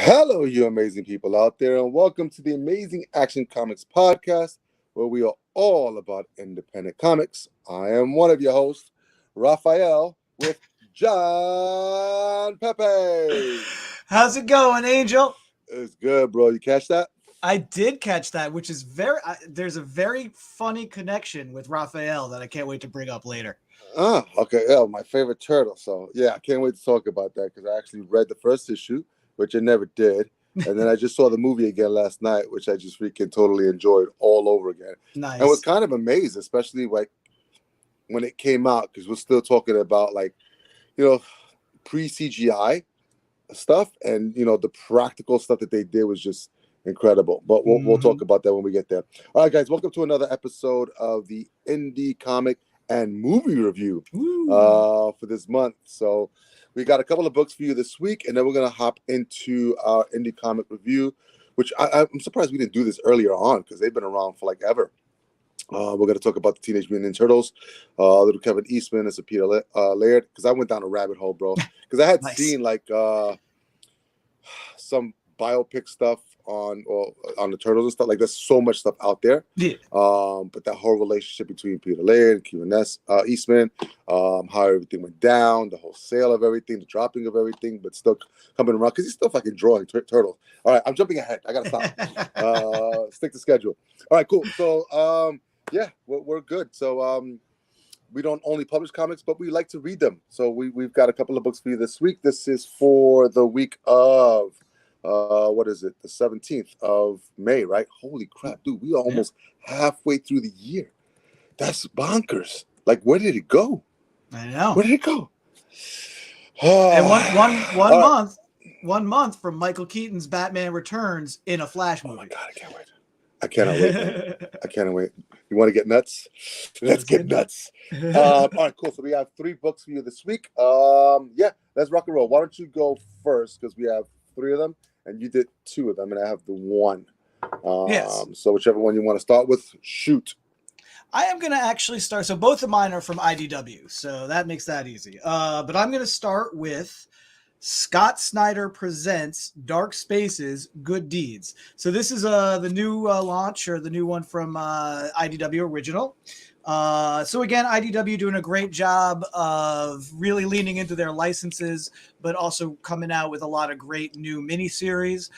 Hello, you amazing people out there, and welcome to the Amazing Action Comics podcast, where we are all about independent comics. I am one of your hosts, Raphael, with John Pepe. How's it going, Angel? It's good, bro. You catch that? I did catch that, which is there's a very funny connection with Raphael that I can't wait to bring up later. Ah, okay. Yeah, my favorite turtle. So, yeah, I can't wait to talk about that because I actually read the first issue, which I never did. And then I just saw the movie again last night, which I just freaking totally enjoyed all over again. Nice. And was kind of amazed, especially like when it came out, because we're still talking about pre-CGI stuff, and the practical stuff that they did was just incredible. But we'll talk about that when we get there. All right, guys, welcome to another episode of the Indie Comic and Movie Review for this month. So we got a couple of books for you this week, and then we're gonna hop into our Indie Comic Review, which I'm surprised we didn't do this earlier on because they've been around for like ever. We're going to talk about the Teenage Mutant Ninja Turtles, little Kevin Eastman and Peter Laird, because I went down a rabbit hole, bro. Because I had seen like some biopic stuff on the Turtles and stuff. Like there's so much stuff out there. Yeah. But that whole relationship between Peter Laird and Kevin Eastman, how everything went down, the whole sale of everything, the dropping of everything, but still coming around because he's still fucking drawing turtles. All right, I'm jumping ahead. I gotta stop. Stick to schedule. All right, cool. So yeah, we're good. So we don't only publish comics, but we like to read them. So we've got a couple of books for you this week. This is for the week of what is it? The 17th of May, right? Holy crap, dude! We are almost halfway through the year. That's bonkers. Like, where did it go? I know. Where did it go? And one month from Michael Keaton's Batman Returns in a Flash movie. Oh my god, I can't wait. I cannot wait, man. I cannot wait. You want to get nuts? Let's get nuts. All right, cool. So we have 3 books for you this week. Yeah, let's rock and roll. Why don't you go first? Because we have 3 of them, and you did 2 of them, and I have the 1. Yes. So whichever one you want to start with, shoot. I am going to actually start. So both of mine are from IDW, so that makes that easy. But I'm going to start with Scott Snyder presents Dark Spaces, Good Deeds. So this is the new launch, or the new one from IDW Original. So again, IDW doing a great job of really leaning into their licenses, but also coming out with a lot of great new miniseries.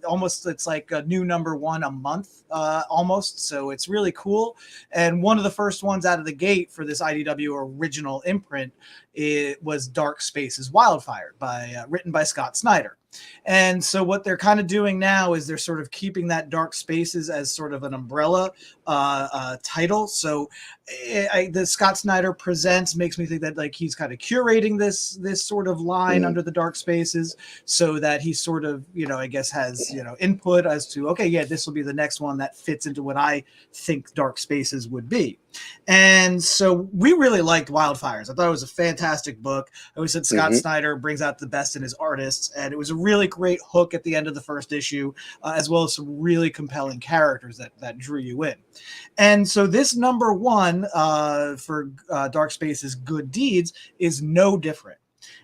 Almost, it's like a new #1 a month, almost. So it's really cool. And one of the first ones out of the gate for this IDW Original imprint, it was Dark Spaces Wildfire, written by Scott Snyder. And so what they're kind of doing now is they're sort of keeping that Dark Spaces as sort of an umbrella title. So the Scott Snyder presents makes me think that like he's kind of curating this sort of line under the Dark Spaces, so that he sort of, I guess has, input as to, okay, yeah, this will be the next one that fits into what I think Dark Spaces would be. And so we really liked Wildfires. I thought it was a fantastic book. I always said Scott Snyder brings out the best in his artists, and it was a really great hook at the end of the first issue, as well as some really compelling characters that drew you in. And so this #1 for Dark Spaces Good Deeds is no different.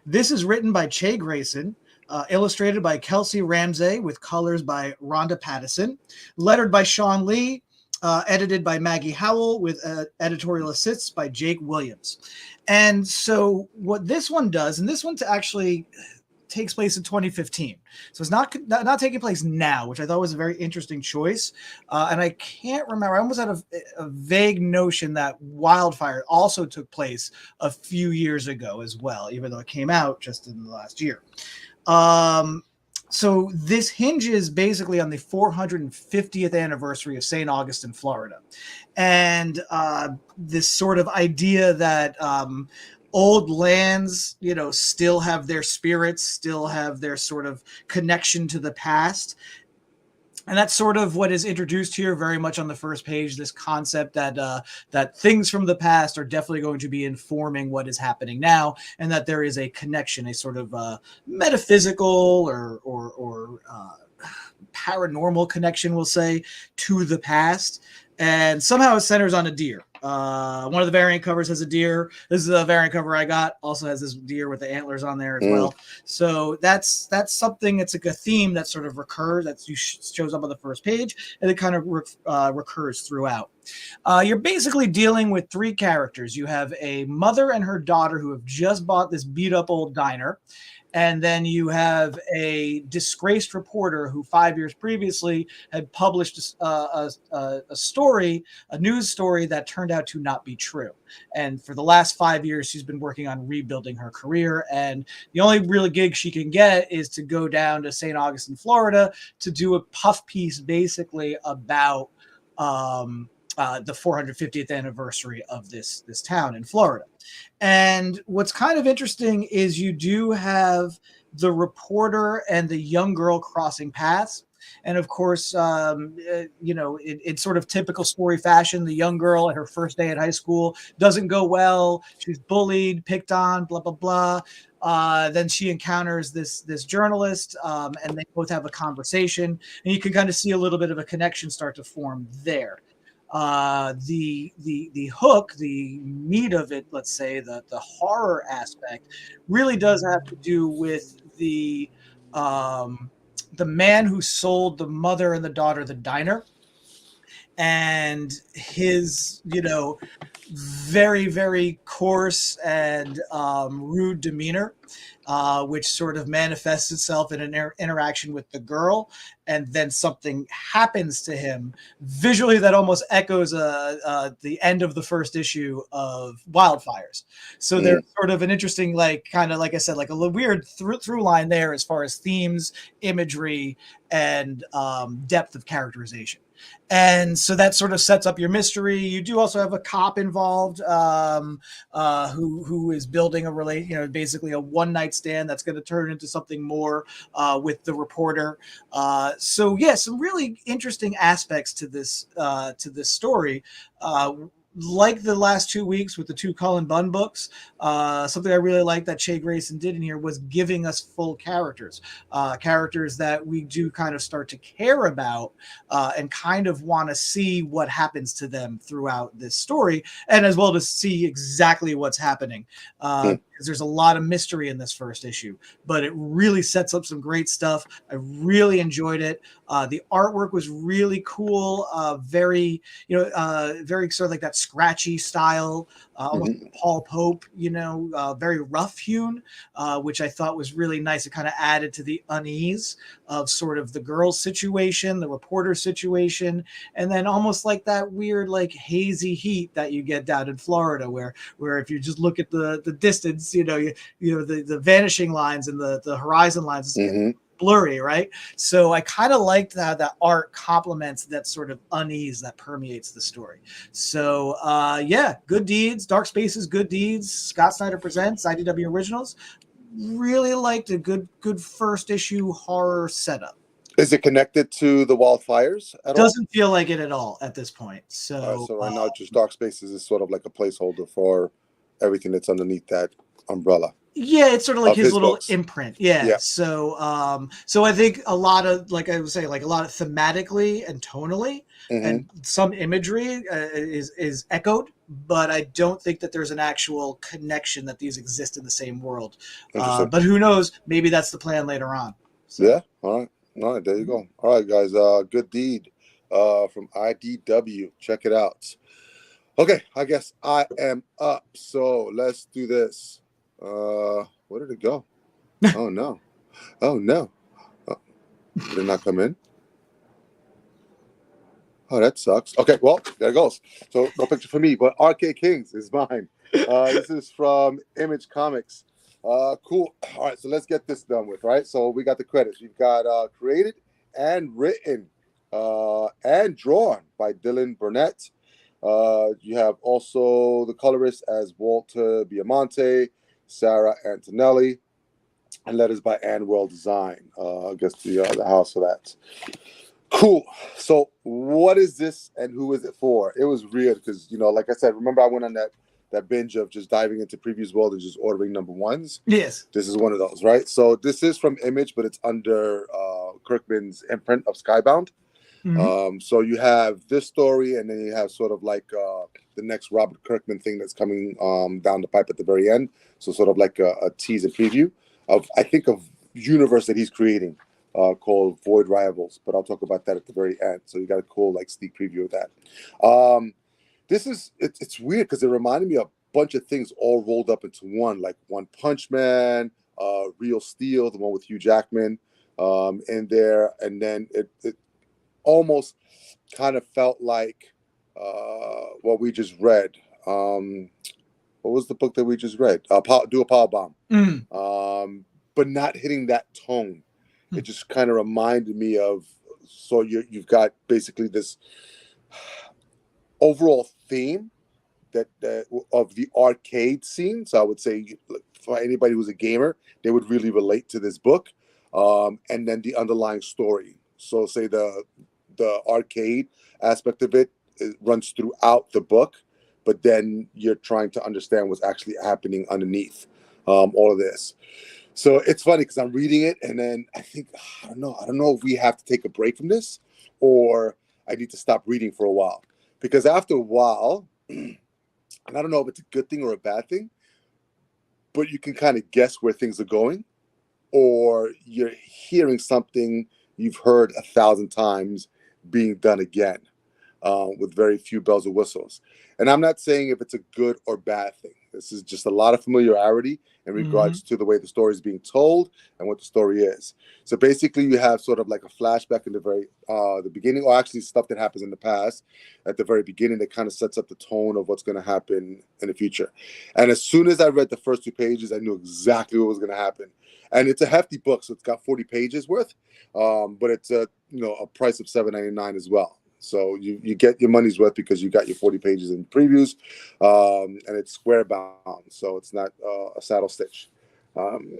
This is written by Che Grayson, illustrated by Kelsey Ramsey, with colors by Rhonda Pattison, lettered by Sean Lee, edited by Maggie Howell, with editorial assists by Jake Williams. And so what this one does, and this one actually takes place in 2015. So it's not taking place now, which I thought was a very interesting choice. And I can't remember. I almost had a vague notion that Wildfire also took place a few years ago as well, even though it came out just in the last year. So this hinges basically on the 450th anniversary of St. Augustine, Florida. And this sort of idea that old lands, still have their spirits, still have their sort of connection to the past. And that's sort of what is introduced here very much on the first page, this concept that things from the past are definitely going to be informing what is happening now, and that there is a connection, a sort of metaphysical or paranormal connection, we'll say, to the past. And somehow it centers on a deer. One of the variant covers has a deer. This is a variant cover I got. Also has this deer with the antlers on there as well. So that's something. It's like a theme that sort of recurs. That shows up on the first page, and it kind of recurs throughout. You're basically dealing with three characters. You have a mother and her daughter who have just bought this beat up old diner. And then you have a disgraced reporter who 5 years previously had published a story, a news story that turned out to not be true. And for the last 5 years, she's been working on rebuilding her career. And the only real gig she can get is to go down to St. Augustine, Florida, to do a puff piece basically about the 450th anniversary of this town in Florida. And what's kind of interesting is you do have the reporter and the young girl crossing paths. And of course, in sort of typical story fashion, the young girl at her first day at high school doesn't go well. She's bullied, picked on, blah, blah, blah. Then she encounters this journalist, and they both have a conversation. And you can kind of see a little bit of a connection start to form there. The hook, the meat of it, let's say the horror aspect, really does have to do with the man who sold the mother and the daughter the diner, and his very, very coarse and rude demeanor, which sort of manifests itself in an interaction with the girl. And then something happens to him visually that almost echoes the end of the first issue of Wildfires. So there's sort of an interesting, kind of, like I said, like a weird through line there as far as themes, imagery, and depth of characterization. And so that sort of sets up your mystery. You do also have a cop involved who is building basically a one-night stand that's going to turn into something more with the reporter. So yeah, some really interesting aspects to this story. Like the last 2 weeks with the two Cullen Bunn books, something I really liked that Che Grayson did in here was giving us full characters that we do kind of start to care about and kind of want to see what happens to them throughout this story, and as well to see exactly what's happening. Because there's a lot of mystery in this first issue, but it really sets up some great stuff. I really enjoyed it. The artwork was really cool. Very sort of like that scratchy style, almost Paul Pope, very rough hewn, which I thought was really nice. It kind of added to the unease of sort of the girl's situation, the reporter situation, and then almost like that weird, like hazy heat that you get down in Florida, where if you just look at the distance, the vanishing lines and the horizon lines, blurry, right? So I kind of liked how that art complements that sort of unease that permeates the story. So Good Deeds, Dark Spaces, Good Deeds, Scott Snyder Presents, IDW Originals. Really liked a good first issue horror setup. Is it connected to the Wildfires at all? Doesn't feel like it at all at this point. So right now, just Dark Spaces is sort of like a placeholder for everything that's underneath that umbrella. Yeah, it's sort of like his little books. imprint. Yeah. So I think a lot of, like I was saying, like a lot of thematically and tonally and some imagery is echoed, but I don't think that there's an actual connection that these exist in the same world. But who knows? Maybe that's the plan later on. So. Yeah. All right. There you go. All right, guys. Good Deed from IDW. Check it out. Okay. I guess I am up. So let's do this. Where did it go? Oh no. Did it not come in? Oh, that sucks. Okay, well, there it goes. So no picture for me, but RK Kings is mine. This is from Image Comics. Cool. All right, so let's get this done with, right? So we got the credits. We've got created and written and drawn by Dylan Burnett. You have also the colorist as Walter Biamonte, Sarah Antonelli, and letters by Ann World Design. I guess the house for that. Cool. So what is this and who is it for? It was weird because, like I said, remember I went on that binge of just diving into Previews World and just ordering number ones? Yes. This is one of those, right? So this is from Image, but it's under Kirkman's imprint of Skybound. Mhm. So you have this story, and then you have sort of like the next Robert Kirkman thing that's coming down the pipe at the very end. So sort of like a tease and preview of, I think, of universe that he's creating called Void Rivals. But I'll talk about that at the very end. So you got a cool like sneak preview of that. This is it's weird because it reminded me of a bunch of things all rolled up into one, like One Punch Man, Real Steel, the one with Hugh Jackman in there, and then it almost kind of felt like what we just read. What was the book that we just read? Do a Power Bomb. Mm. But not hitting that tone. Hmm. It just kind of reminded me of. So you've got basically this overall theme that of the arcade scene. So I would say for anybody who's a gamer, they would really relate to this book, and then the underlying story. So say the arcade aspect of it runs throughout the book, but then you're trying to understand what's actually happening underneath all of this. So it's funny because I'm reading it, and then I think I don't know if we have to take a break from this, or I need to stop reading for a while, because after a while, and I don't know if it's a good thing or a bad thing, but you can kind of guess where things are going, or you're hearing something you've heard 1,000 times being done again with very few bells or whistles. And I'm not saying if it's a good or bad thing. This is just a lot of familiarity in Mm-hmm. regards to the way the story is being told and what the story is. So basically, you have sort of like a flashback in the beginning, or actually stuff that happens in the past at the very beginning that kind of sets up the tone of what's going to happen in the future. And as soon as I read the first 2 pages, I knew exactly what was going to happen. And it's a hefty book, so it's got 40 pages worth, but it's a price of $7.99 as well. So you get your money's worth because you got your 40 pages in previews, and it's square bound, so it's not a saddle stitch. Um,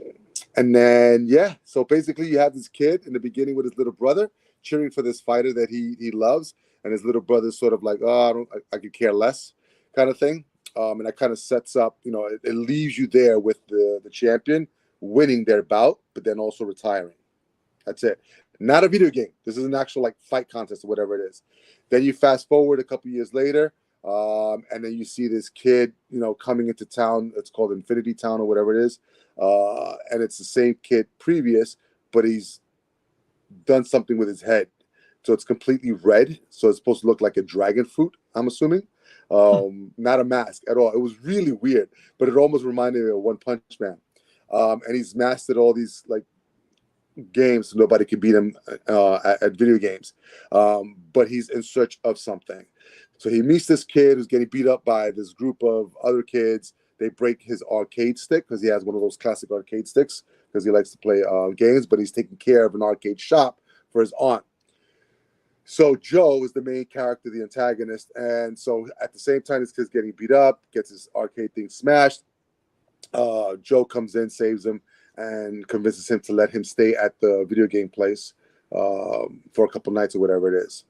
and then so basically you have this kid in the beginning with his little brother cheering for this fighter that he loves, and his little brother's sort of like, oh, I could care less, kind of thing. And that kind of sets up, it leaves you there with the champion winning their bout, but then also retiring. That's it. Not a video game. This is an actual like fight contest or whatever it is. Then you fast forward a couple years later, and then you see this kid, coming into town. It's called Infinity Town or whatever it is, and it's the same kid previous, but he's done something with his head, so it's completely red. So it's supposed to look like a dragon fruit, I'm assuming. Not a mask at all. It was really weird, but it almost reminded me of One Punch Man. And he's mastered all these like games, so nobody can beat him at video games. But he's in search of something. So he meets this kid who's getting beat up by this group of other kids. They break his arcade stick because he has one of those classic arcade sticks because he likes to play games, but he's taking care of an arcade shop for his aunt. So Joe is the main character, the antagonist. And so at the same time, this kid's getting beat up, gets his arcade thing smashed. Joe comes in, saves him, and convinces him to let him stay at the video game place for a couple nights or whatever it is.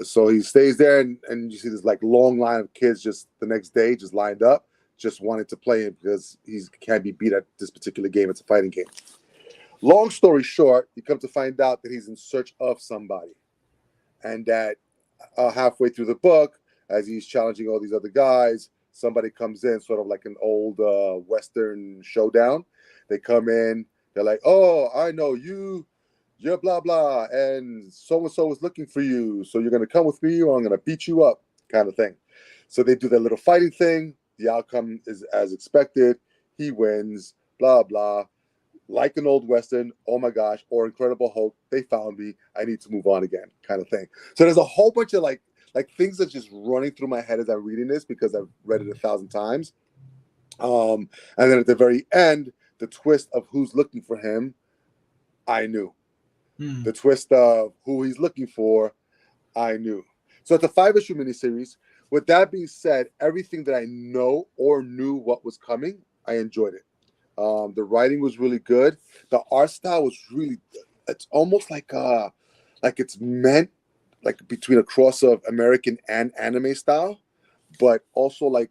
So he stays there, and you see this like long line of kids just the next day, just lined up, just wanting to play him because he can't be beat at this particular game. It's a fighting game. Long story short, you come to find out that he's in search of somebody, and that halfway through the book, as he's challenging all these other guys, somebody comes in, sort of like an old Western showdown. They come in, they're like, "Oh, I know you, you're blah blah, and so is looking for you. So you're gonna come with me, or I'm gonna beat you up," kind of thing. So they do their little fighting thing. The outcome is as expected. He wins. Blah blah. Like an old Western, oh my gosh, or Incredible Hulk, they found me. I need to move on again, kind of thing. So there's a whole bunch of like things that's just running through my head as I'm reading this because I've read it 1,000 times. And then at the very end, the twist of who's looking for him, I knew. The twist of who he's looking for, I knew. So it's a 5-issue miniseries. With that being said, everything that I know or knew what was coming, I enjoyed it. The writing was really good. The art style was really, it's almost like it's meant like between a cross of American and anime style, but also like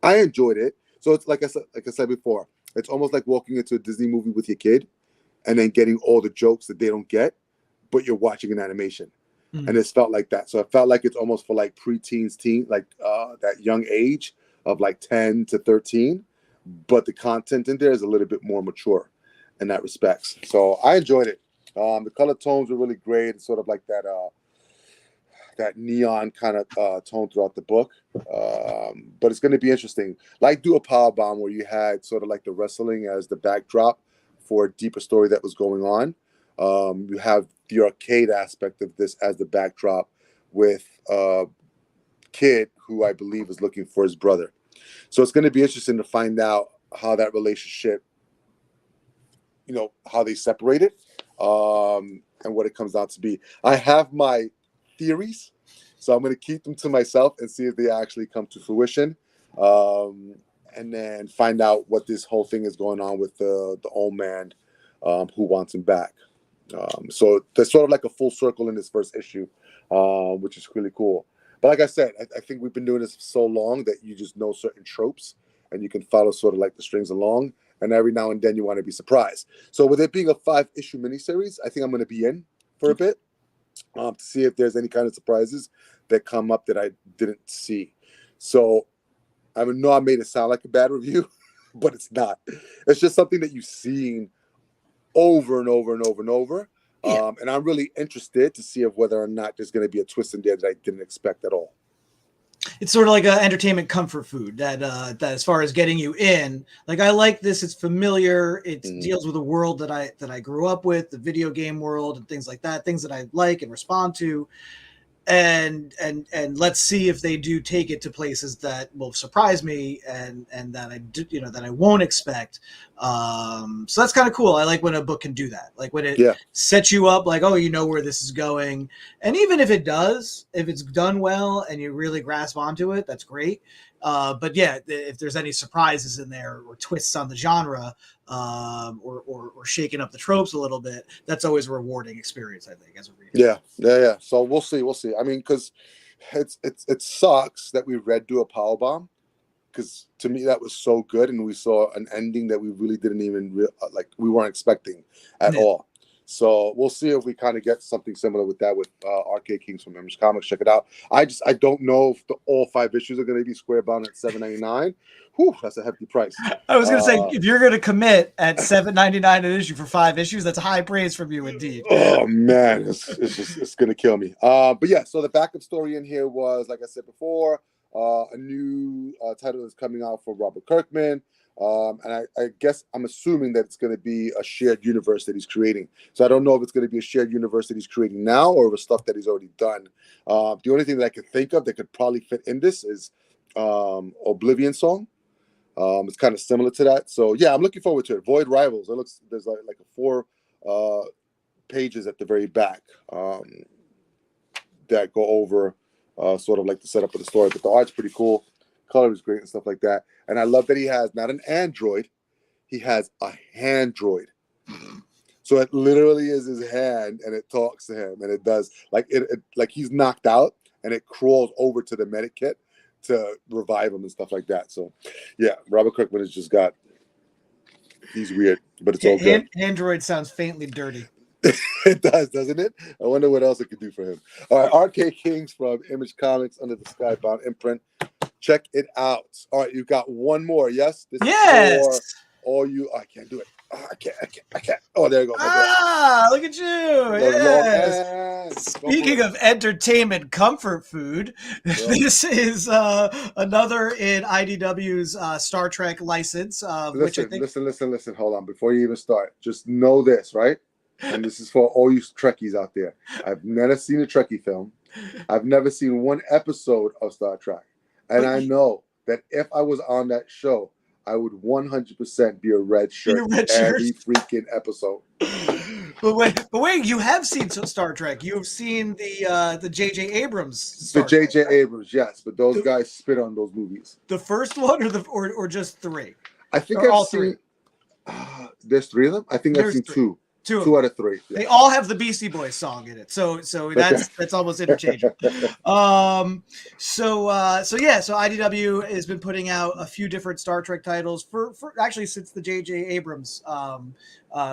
I enjoyed it. So it's like I said before, it's almost like walking into a Disney movie with your kid and then getting all the jokes that they don't get, but you're watching an animation. Mm. And it's felt like that. So it felt like it's almost for like preteens, like that young age of like 10 to 13. But the content in there is a little bit more mature in that respects. So I enjoyed it. The color tones were really great. It's sort of like that neon kind of tone throughout the book. But it's going to be interesting. Like do a power bomb where you had sort of like the wrestling as the backdrop for a deeper story that was going on. You have the arcade aspect of this as the backdrop with a kid who I believe is looking for his brother. So it's going to be interesting to find out how that relationship, how they separated, and what it comes out to be. I have my theories, so I'm going to keep them to myself and see if they actually come to fruition, and then find out what this whole thing is going on with the old man who wants him back. So there's sort of like a full circle in this first issue, which is really cool. But like I said, I think we've been doing this for so long that you just know certain tropes and you can follow sort of like the strings along. And every now and then you want to be surprised. So with it being a 5-issue miniseries, I think I'm going to be in for a bit to see if there's any kind of surprises that come up that I didn't see. So I know I made it sound like a bad review, but it's not. It's just something that you've seen over and over and over and over. Yeah. And I'm really interested to see if whether or not there's going to be a twist in there that I didn't expect at all. It's sort of like an entertainment comfort food that as far as getting you in, like I like this. It's familiar. It deals with a world that I grew up with, the video game world and things like that, things that I like and respond to. And let's see if they do take it to places that will surprise me and that I do, that I won't expect. So that's kind of cool. I like when a book can do that, like when it sets you up, like, oh, you know where this is going. And even if it does, if it's done well and you really grasp onto it, that's great. But yeah, if there's any surprises in there or twists on the genre, or shaking up the tropes a little bit, that's always a rewarding experience, I think, as a reader. Yeah. So we'll see. I mean, because it sucks that we read Do a Powerbomb, because to me that was so good, and we saw an ending that we really didn't even we weren't expecting at all. So we'll see if we kind of get something similar with that with Arcade Kings from Image Comics. Check it out. I don't know if all 5 issues are going to be square bound at $7.99. Whew, that's a hefty price. I was going to say, if you're going to commit at $7.99 an issue for 5 issues, that's high praise from you indeed. Oh man, it's going to kill me. But yeah, so the backup story in here was, like I said before, a new title is coming out for Robert Kirkman. And I guess I'm assuming that it's going to be a shared universe that he's creating. So I don't know if it's going to be a shared universe that he's creating now or with stuff that he's already done. The only thing that I could think of that could probably fit in this is Oblivion Song. It's kind of similar to that. So yeah, I'm looking forward to it. Void Rivals. There's like a 4 pages at the very back that go over sort of like the setup of the story. But the art's pretty cool. Color is great and stuff like that. And I love that he has not an android, he has a handroid. So it literally is his hand, and it talks to him, and it does like like he's knocked out, and it crawls over to the medic kit to revive him and stuff like that. So yeah, Robert Kirkman has just got, he's weird, but it's all good. Android sounds faintly dirty. It does, doesn't it? I wonder what else it could do for him. All right, Arcade Kings from Image Comics under the Skybound imprint. Check it out. All right, you got one more. Yes. This is for all you. Oh, I can't do it. Oh, I can't. Oh, there you go. Look at you. Yes. Speaking of entertainment comfort food, this is another in IDW's Star Trek license. Listen. Hold on. Before you even start, just know this, right? And this is for all you Trekkies out there. I've never seen a Trekkie film. I've never seen one episode of Star Trek. And I know that if I was on that show, I would 100% be a red shirt every freaking episode. But wait, you have seen Star Trek. You've seen the J.J. Abrams Star Trek. The J.J. Abrams, yes. But those guys spit on those movies. The first one or just 3? I think I've seen... there's 3 of them? I think I've seen 2. 2 out of 3. Yeah. They all have the Beastie Boys song in it, so that's almost interchangeable. So IDW has been putting out a few different Star Trek titles for actually since the J.J. Abrams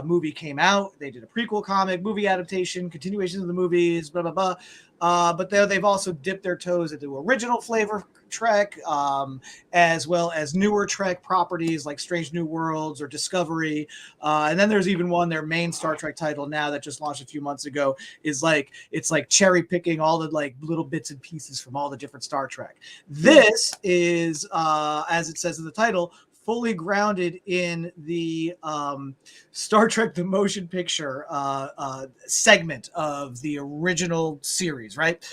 movie came out. They did a prequel comic, movie adaptation, continuation of the movies, blah, blah, blah. But they've also dipped their toes into original flavor Trek, as well as newer Trek properties like Strange New Worlds or Discovery. And then there's even one, their main Star Trek title now that just launched a few months ago, is like, it's like cherry picking all the like little bits and pieces from all the different Star Trek. This is, as it says in the title, fully grounded in the Star Trek the Motion Picture segment of the original series, right?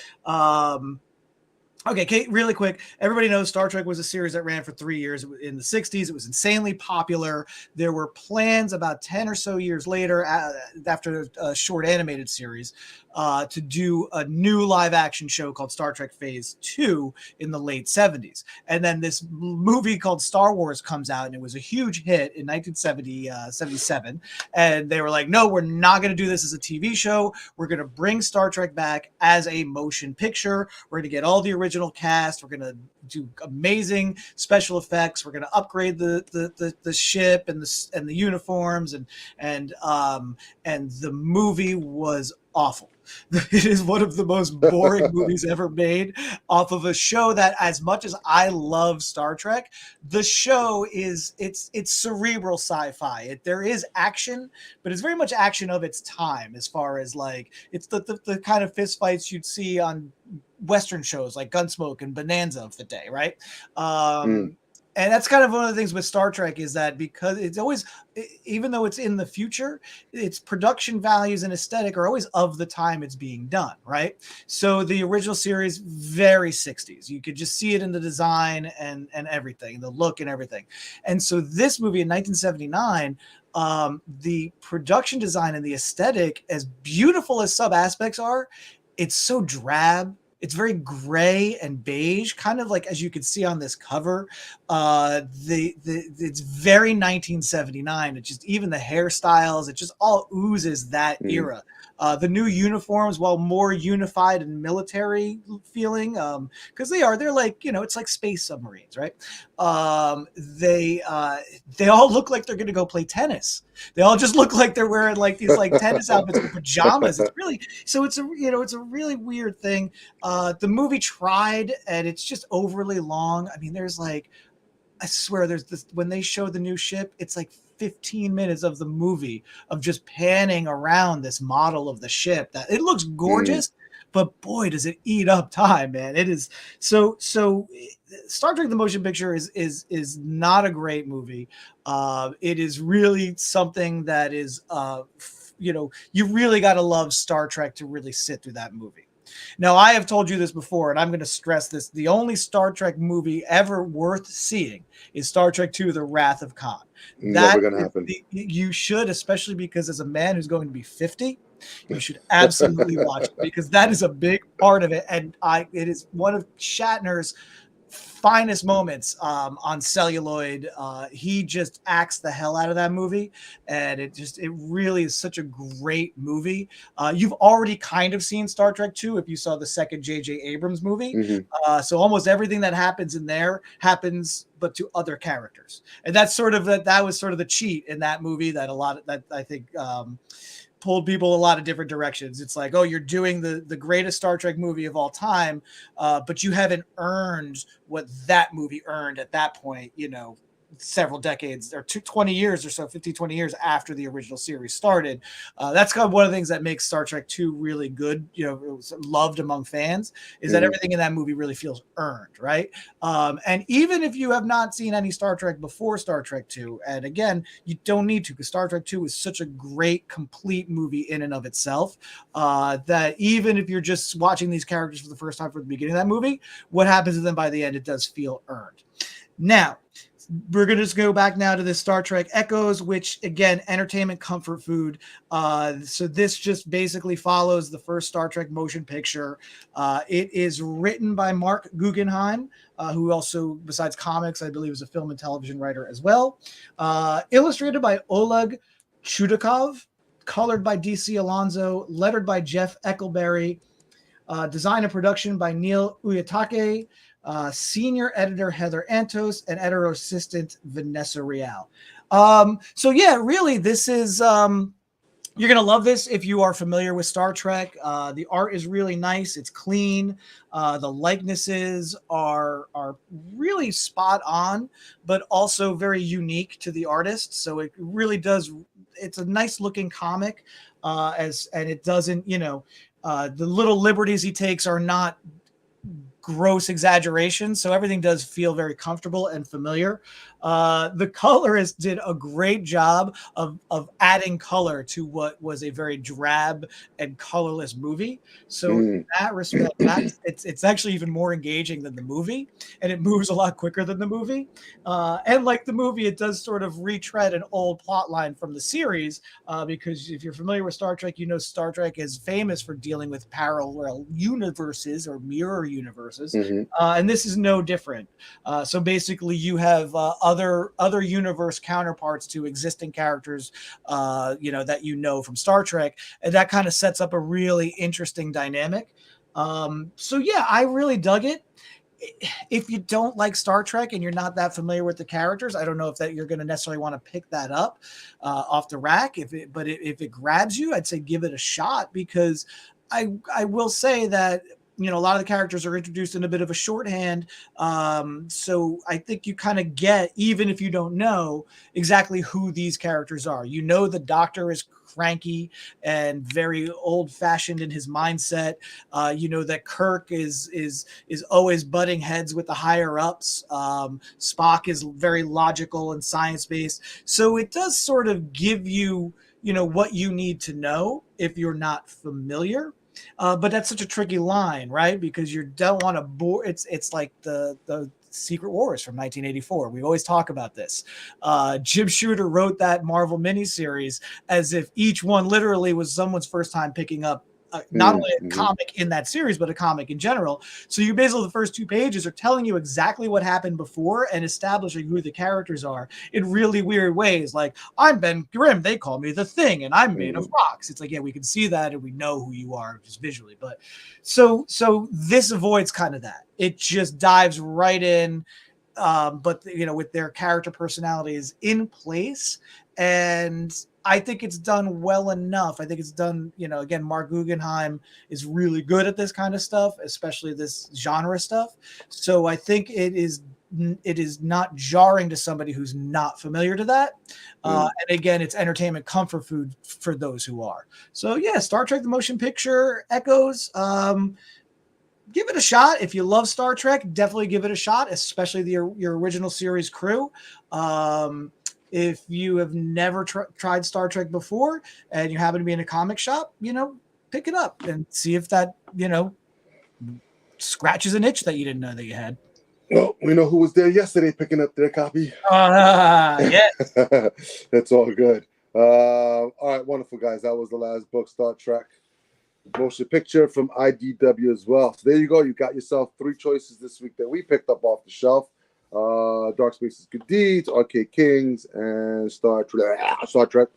Okay, Kate, really quick. Everybody knows Star Trek was a series that ran for 3 years in the 60s. It was insanely popular. There were plans about 10 or so years later, after a short animated series, to do a new live action show called Star Trek Phase 2 in the late 70s. And then this movie called Star Wars comes out, and it was a huge hit in 1977. And they were like, no, we're not going to do this as a TV show. We're going to bring Star Trek back as a motion picture. We're going to get all the original cast. We're going to do amazing special effects. We're going to upgrade the ship and the uniforms, and the movie was awful. It is one of the most boring movies ever made, off of a show that, as much as I love Star Trek, the show is it's cerebral sci-fi. There is action, but it's very much action of its time, as far as like it's the kind of fist fights you'd see on Western shows like Gunsmoke and Bonanza of the day, right? And that's kind of one of the things with Star Trek, is that because it's always, even though it's in the future, its production values and aesthetic are always of the time it's being done, right? So the original series, very 60s. You could just see it in the design and everything, the look and everything. And so this movie in 1979, the production design and the aesthetic, as beautiful as some aspects are, it's so drab. It's very gray and beige, kind of like as you can see on this cover. It's very 1979. It just, even the hairstyles, it just all oozes that era. The new uniforms, while more unified and military feeling, because they're like, it's like space submarines, right? They all look like they're going to go play tennis. They all just look like they're wearing like these like tennis outfits with pajamas. It's really, so it's a really weird thing. The movie tried, and it's just overly long. I mean, there's like, I swear, there's this, when they show the new ship, it's like 15 minutes of the movie of just panning around this model of the ship that it looks gorgeous, but boy, does it eat up time, man. It is so Star Trek the Motion Picture is not a great movie. It is really something that is you really got to love Star Trek to really sit through that movie. Now, I have told you this before, and I'm going to stress this. The only Star Trek movie ever worth seeing is Star Trek II, The Wrath of Khan. Never going to happen. You should, especially because as a man who's going to be 50, you should absolutely watch it, because that is a big part of it. And it is one of Shatner's finest moments on celluloid. He just acts the hell out of that movie, and it really is such a great movie. You've already kind of seen Star Trek 2 if you saw the second J.J. Abrams movie. So almost everything that happens in there happens, but to other characters, and that's sort of that was sort of the cheat in that movie that I think pulled people a lot of different directions. It's like, oh, you're doing the greatest Star Trek movie of all time, but you haven't earned what that movie earned at that point, several decades or 20 years or so, 50, 20 years after the original series started. That's kind of one of the things that makes Star Trek 2 really good, it was loved among fans, is that everything in that movie really feels earned, right? And even if you have not seen any Star Trek before Star Trek 2, and again, you don't need to, because Star Trek 2 is such a great, complete movie in and of itself, that even if you're just watching these characters for the first time from the beginning of that movie, what happens to them by the end, it does feel earned. Now, we're going to just go back now to this Star Trek Echoes, which, again, entertainment comfort food. So this just basically follows the first Star Trek motion picture. It is written by Mark Guggenheim, who also, besides comics, I believe is a film and television writer as well. Illustrated by Oleg Chudakov, colored by DC Alonso, lettered by Jeff Eckelberry, design and production by Neil Uyatake, senior editor Heather Antos, and editor assistant Vanessa Real. So yeah, really, this is you're gonna love this if you are familiar with Star Trek. The art is really nice; it's clean. The likenesses are really spot on, but also very unique to the artist. So it really does. It's a nice looking comic, and it doesn't, the little liberties he takes are not gross exaggeration, so everything does feel very comfortable and familiar. The colorist did a great job of adding color to what was a very drab and colorless movie. So in Mm. that respect, it's actually even more engaging than the movie, and it moves a lot quicker than the movie. And like the movie, it does sort of retread an old plot line from the series, because if you're familiar with Star Trek, Star Trek is famous for dealing with parallel universes or mirror universes, Mm-hmm. and this is no different. So basically, you have other universe counterparts to existing characters, that from Star Trek, and that kind of sets up a really interesting dynamic. So yeah, I really dug it. If you don't like Star Trek and you're not that familiar with the characters, I don't know if that you're going to necessarily want to pick that up off the rack. If it grabs you, I'd say give it a shot, because I will say that a lot of the characters are introduced in a bit of a shorthand, so I think you kind of get, even if you don't know exactly who these characters are. The Doctor is cranky and very old fashioned in his mindset. That Kirk is always butting heads with the higher ups. Spock is very logical and science based. So it does sort of give you, what you need to know if you're not familiar. But that's such a tricky line, right? Because you don't want to bore. It's like the Secret Wars from 1984. We always talk about this. Jim Shooter wrote that Marvel miniseries as if each one literally was someone's first time picking up not only a Mm-hmm. comic in that series, but a comic in general. So you basically, the first 2 pages are telling you exactly what happened before and establishing who the characters are in really weird ways. Like, I'm Ben Grimm, they call me the Thing, and I'm made of Mm-hmm. rocks. It's like, yeah, we can see that and we know who you are just visually. But so this avoids kind of that. It just dives right in, but with their character personalities in place, and I think it's done well enough. I think it's done, again, Mark Guggenheim is really good at this kind of stuff, especially this genre stuff. So I think it is not jarring to somebody who's not familiar to that. And again, it's entertainment comfort food for those who are. So yeah, Star Trek the Motion Picture echoes. Give it a shot. If you love Star Trek, definitely give it a shot, especially your original series crew. If you have never tried Star Trek before and you happen to be in a comic shop, pick it up and see if that, scratches an itch that you didn't know that you had. Well, we know who was there yesterday picking up their copy. Yes. That's all good. All right, wonderful, guys. That was the last book, Star Trek Motion Picture from IDW as well. So there you go. You got yourself 3 choices this week that we picked up off the shelf. Dark Spaces Good Deeds, Arcade Kings, and Star Trek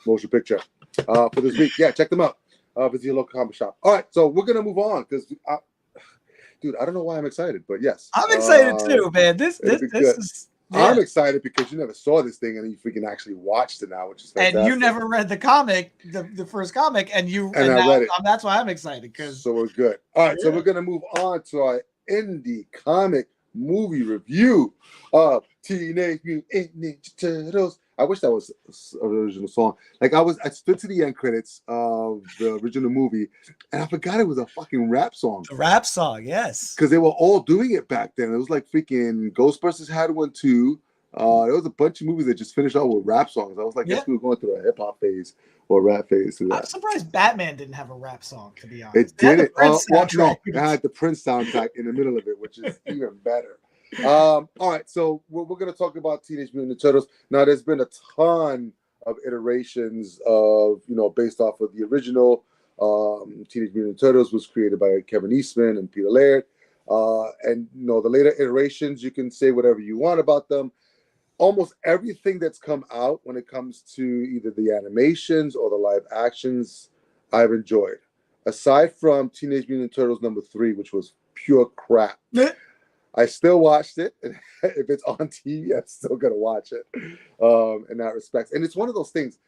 Motion Picture for this week. Yeah, check them out. Visit your local comic shop. All right, so we're going to move on because dude, I don't know why I'm excited, but yes. I'm excited too, man. This is. Yeah. I'm excited because you never saw this thing and you freaking actually watched it now, which is fantastic. And you never read the comic, the first comic, and I read it. That's why I'm excited. So we're good. All right, so we're gonna move on to our indie comic movie review of Teenage Mutant Ninja Turtles. I wish that was an original song. Like I stood to the end credits of the original movie, and I forgot it was a fucking rap song. A rap song, yes. Because they were all doing it back then. It was like freaking Ghostbusters had one too. There was a bunch of movies that just finished off with rap songs. I was like, yes, we were going through a hip hop phase or rap phase. I'm surprised Batman didn't have a rap song, to be honest. It didn't. It had the Prince soundtrack in the middle of it, which is even better. All right, so we're going to talk about Teenage Mutant Ninja Turtles. Now, there's been a ton of iterations of, based off of the original. Teenage Mutant Ninja Turtles was created by Kevin Eastman and Peter Laird. And, the later iterations, you can say whatever you want about them. Almost everything that's come out when it comes to either the animations or the live actions, I've enjoyed. Aside from Teenage Mutant Ninja Turtles number 3, which was pure crap. I still watched it. If it's on TV, I'm still gonna watch it. In that respect, and it's one of those things.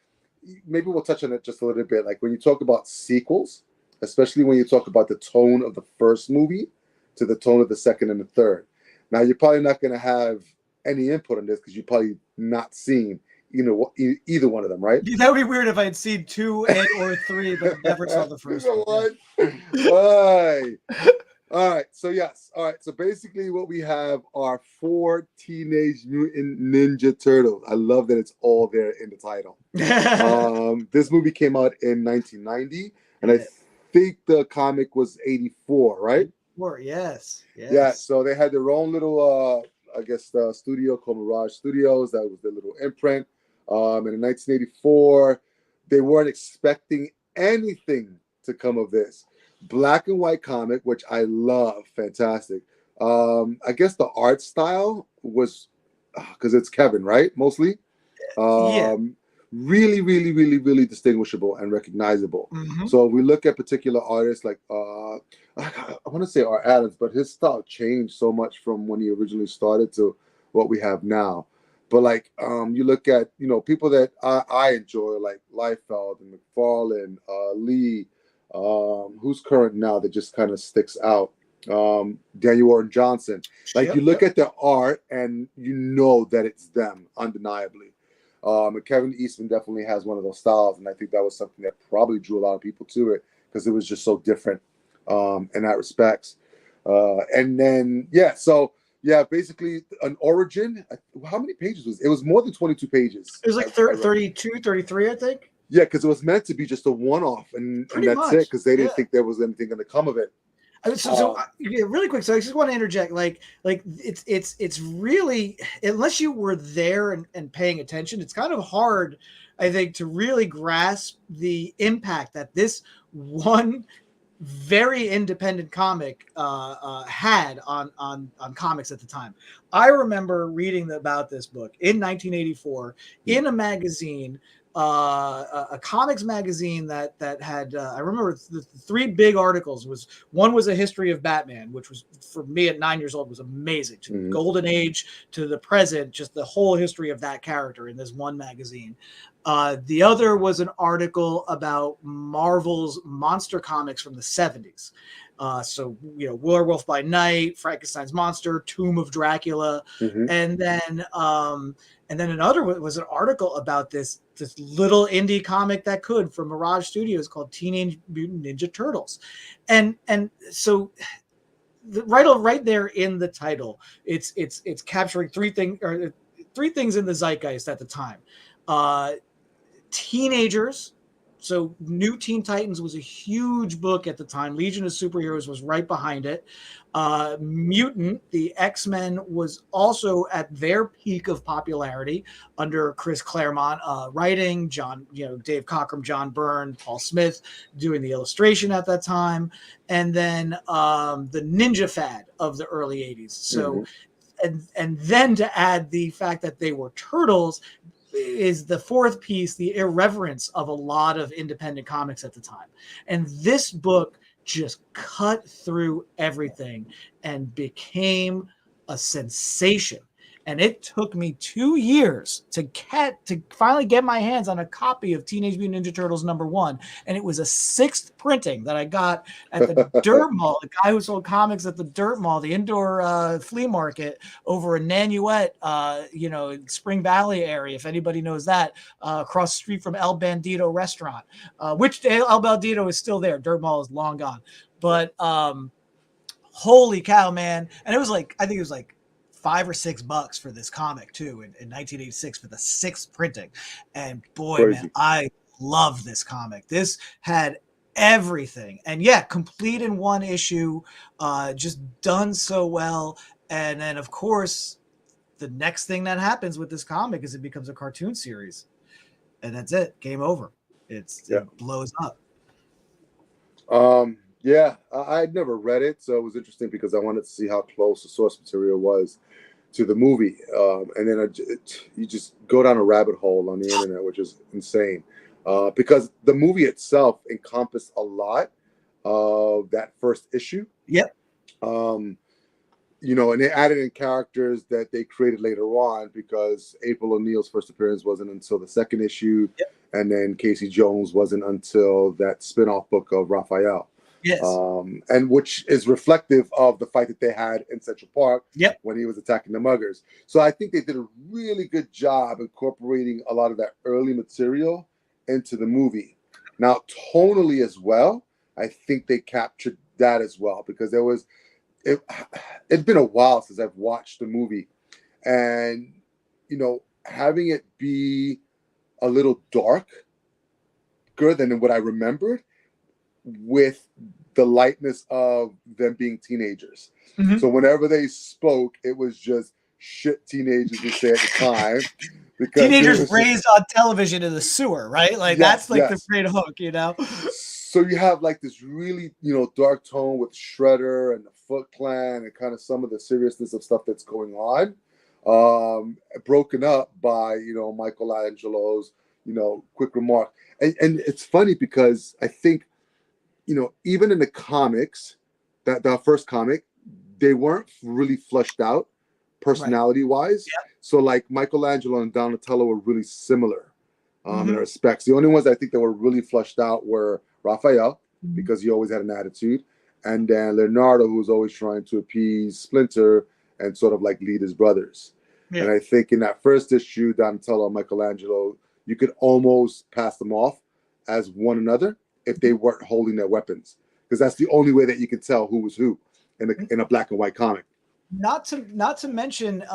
Maybe we'll touch on it just a little bit. Like when you talk about sequels, especially when you talk about the tone of the first movie to the tone of the second and the third. Now you're probably not gonna have any input on this because you've probably not seen either one of them, right? That would be weird if I had seen 2 and or 3, but never saw the first one. Why? All right. So yes. All right. So basically, what we have are 4 Teenage Mutant Ninja Turtles. I love that it's all there in the title. This movie came out in 1990, and I think the comic was 84, right? Yes. Yeah. So they had their own little, I guess, studio called Mirage Studios. That was their little imprint. And in 1984, they weren't expecting anything to come of this. Black and white comic, which I love, fantastic. I guess the art style was because it's Kevin, right? Mostly. Yeah. Really, really, really, really distinguishable and recognizable. Mhm. So if we look at particular artists like I want to say Art Adams, but his style changed so much from when he originally started to what we have now. But like you look at people that I enjoy like Liefeld and McFarlane, Lee, who's current now that just kind of sticks out. Daniel Warren Johnson. Like you look at their art and you know that it's them undeniably. And Kevin Eastman definitely has one of those styles, and I think that was something that probably drew a lot of people to it because it was just so different in that respects. And then basically an origin. How many pages was it? It was more than 22 pages. It was like 32, 33, I think. Yeah, because it was meant to be just a one-off, and that's it. Because they didn't think there was anything going to come of it. So really quick. So I just want to interject. Like it's really, unless you were there and paying attention, it's kind of hard, I think, to really grasp the impact that this one very independent comic had on comics at the time. I remember reading about this book in 1984 in a magazine. A comics magazine that had I remember the 3 big articles. One was a history of Batman, which was for me at 9 years old was amazing. To the golden age to the present, just the whole history of that character in this one magazine. The other was an article about Marvel's monster comics from the 70s. So Werewolf by Night, Frankenstein's Monster, Tomb of Dracula, and then another was an article about this little indie comic that could from Mirage Studios called Teenage Mutant Ninja Turtles, and so right there in the title, it's capturing 3 things in the zeitgeist at the time. Teenagers. So New Teen Titans was a huge book at the time. Legion of Superheroes was right behind it. Mutant, the X-Men, was also at their peak of popularity under Chris Claremont writing, Dave Cockrum, John Byrne, Paul Smith doing the illustration at that time. And then the ninja fad of the early 80s. So, and then to add the fact that they were turtles, is the 4th piece, the irreverence of a lot of independent comics at the time. And this book just cut through everything and became a sensation. And it took me 2 years to finally get my hands on a copy of Teenage Mutant Ninja Turtles #1. And it was a 6th printing that I got at the Dirt Mall, the guy who sold comics at the Dirt Mall, the indoor flea market over in Nanuet, Spring Valley area, if anybody knows that, across the street from El Bandito restaurant, which El Bandito is still there. Dirt Mall is long gone. But holy cow, man. And it was like, I think it was like $5 or $6 for this comic too in 1986 for the 6th printing. And boy, crazy. Man, I love this comic. This had everything, and complete in one issue, just done so well. And then of course the next thing that happens with this comic is it becomes a cartoon series, and that's it. Game over. It blows up. I'd never read it, so it was interesting because I wanted to see how close the source material was to the movie, and then you just go down a rabbit hole on the internet, which is insane, because the movie itself encompassed a lot of that first issue. Yep. and they added in characters that they created later on because April O'Neil's first appearance wasn't until the second issue, Yep. and then Casey Jones wasn't until that spin-off book of Raphael. Yes. And which is reflective of the fight that they had in Central Park Yep. when he was attacking the muggers. So I think they did a really good job incorporating a lot of that early material into the movie. Now, tonally as well, I think they captured that as well because there was it's been a while since I've watched the movie, and having it be a little darker than what I remembered, with the lightness of them being teenagers. Mhm. So whenever they spoke, it was just shit teenagers would say at the time. Because teenagers raised on television in the sewer, right? Like Yes, that's like yes. the great hook, So you have like this really, dark tone with Shredder and the Foot Clan and kind of some of the seriousness of stuff that's going on, broken up by, Michelangelo's, quick remark. And it's funny because I think, even in the comics, that the first comic, they weren't really fleshed out personality-wise. Yep. So like Michelangelo and Donatello were really similar in Mhm. respects. The only ones I think that were really fleshed out were Raphael, because he always had an attitude, and then Leonardo, who was always trying to appease Splinter and sort of like lead his brothers. Yeah. And I think in that first issue, Donatello and Michelangelo, you could almost pass them off as one another if they weren't holding their weapons, because that's the only way that you can tell who was who in a black and white comic. Not to mention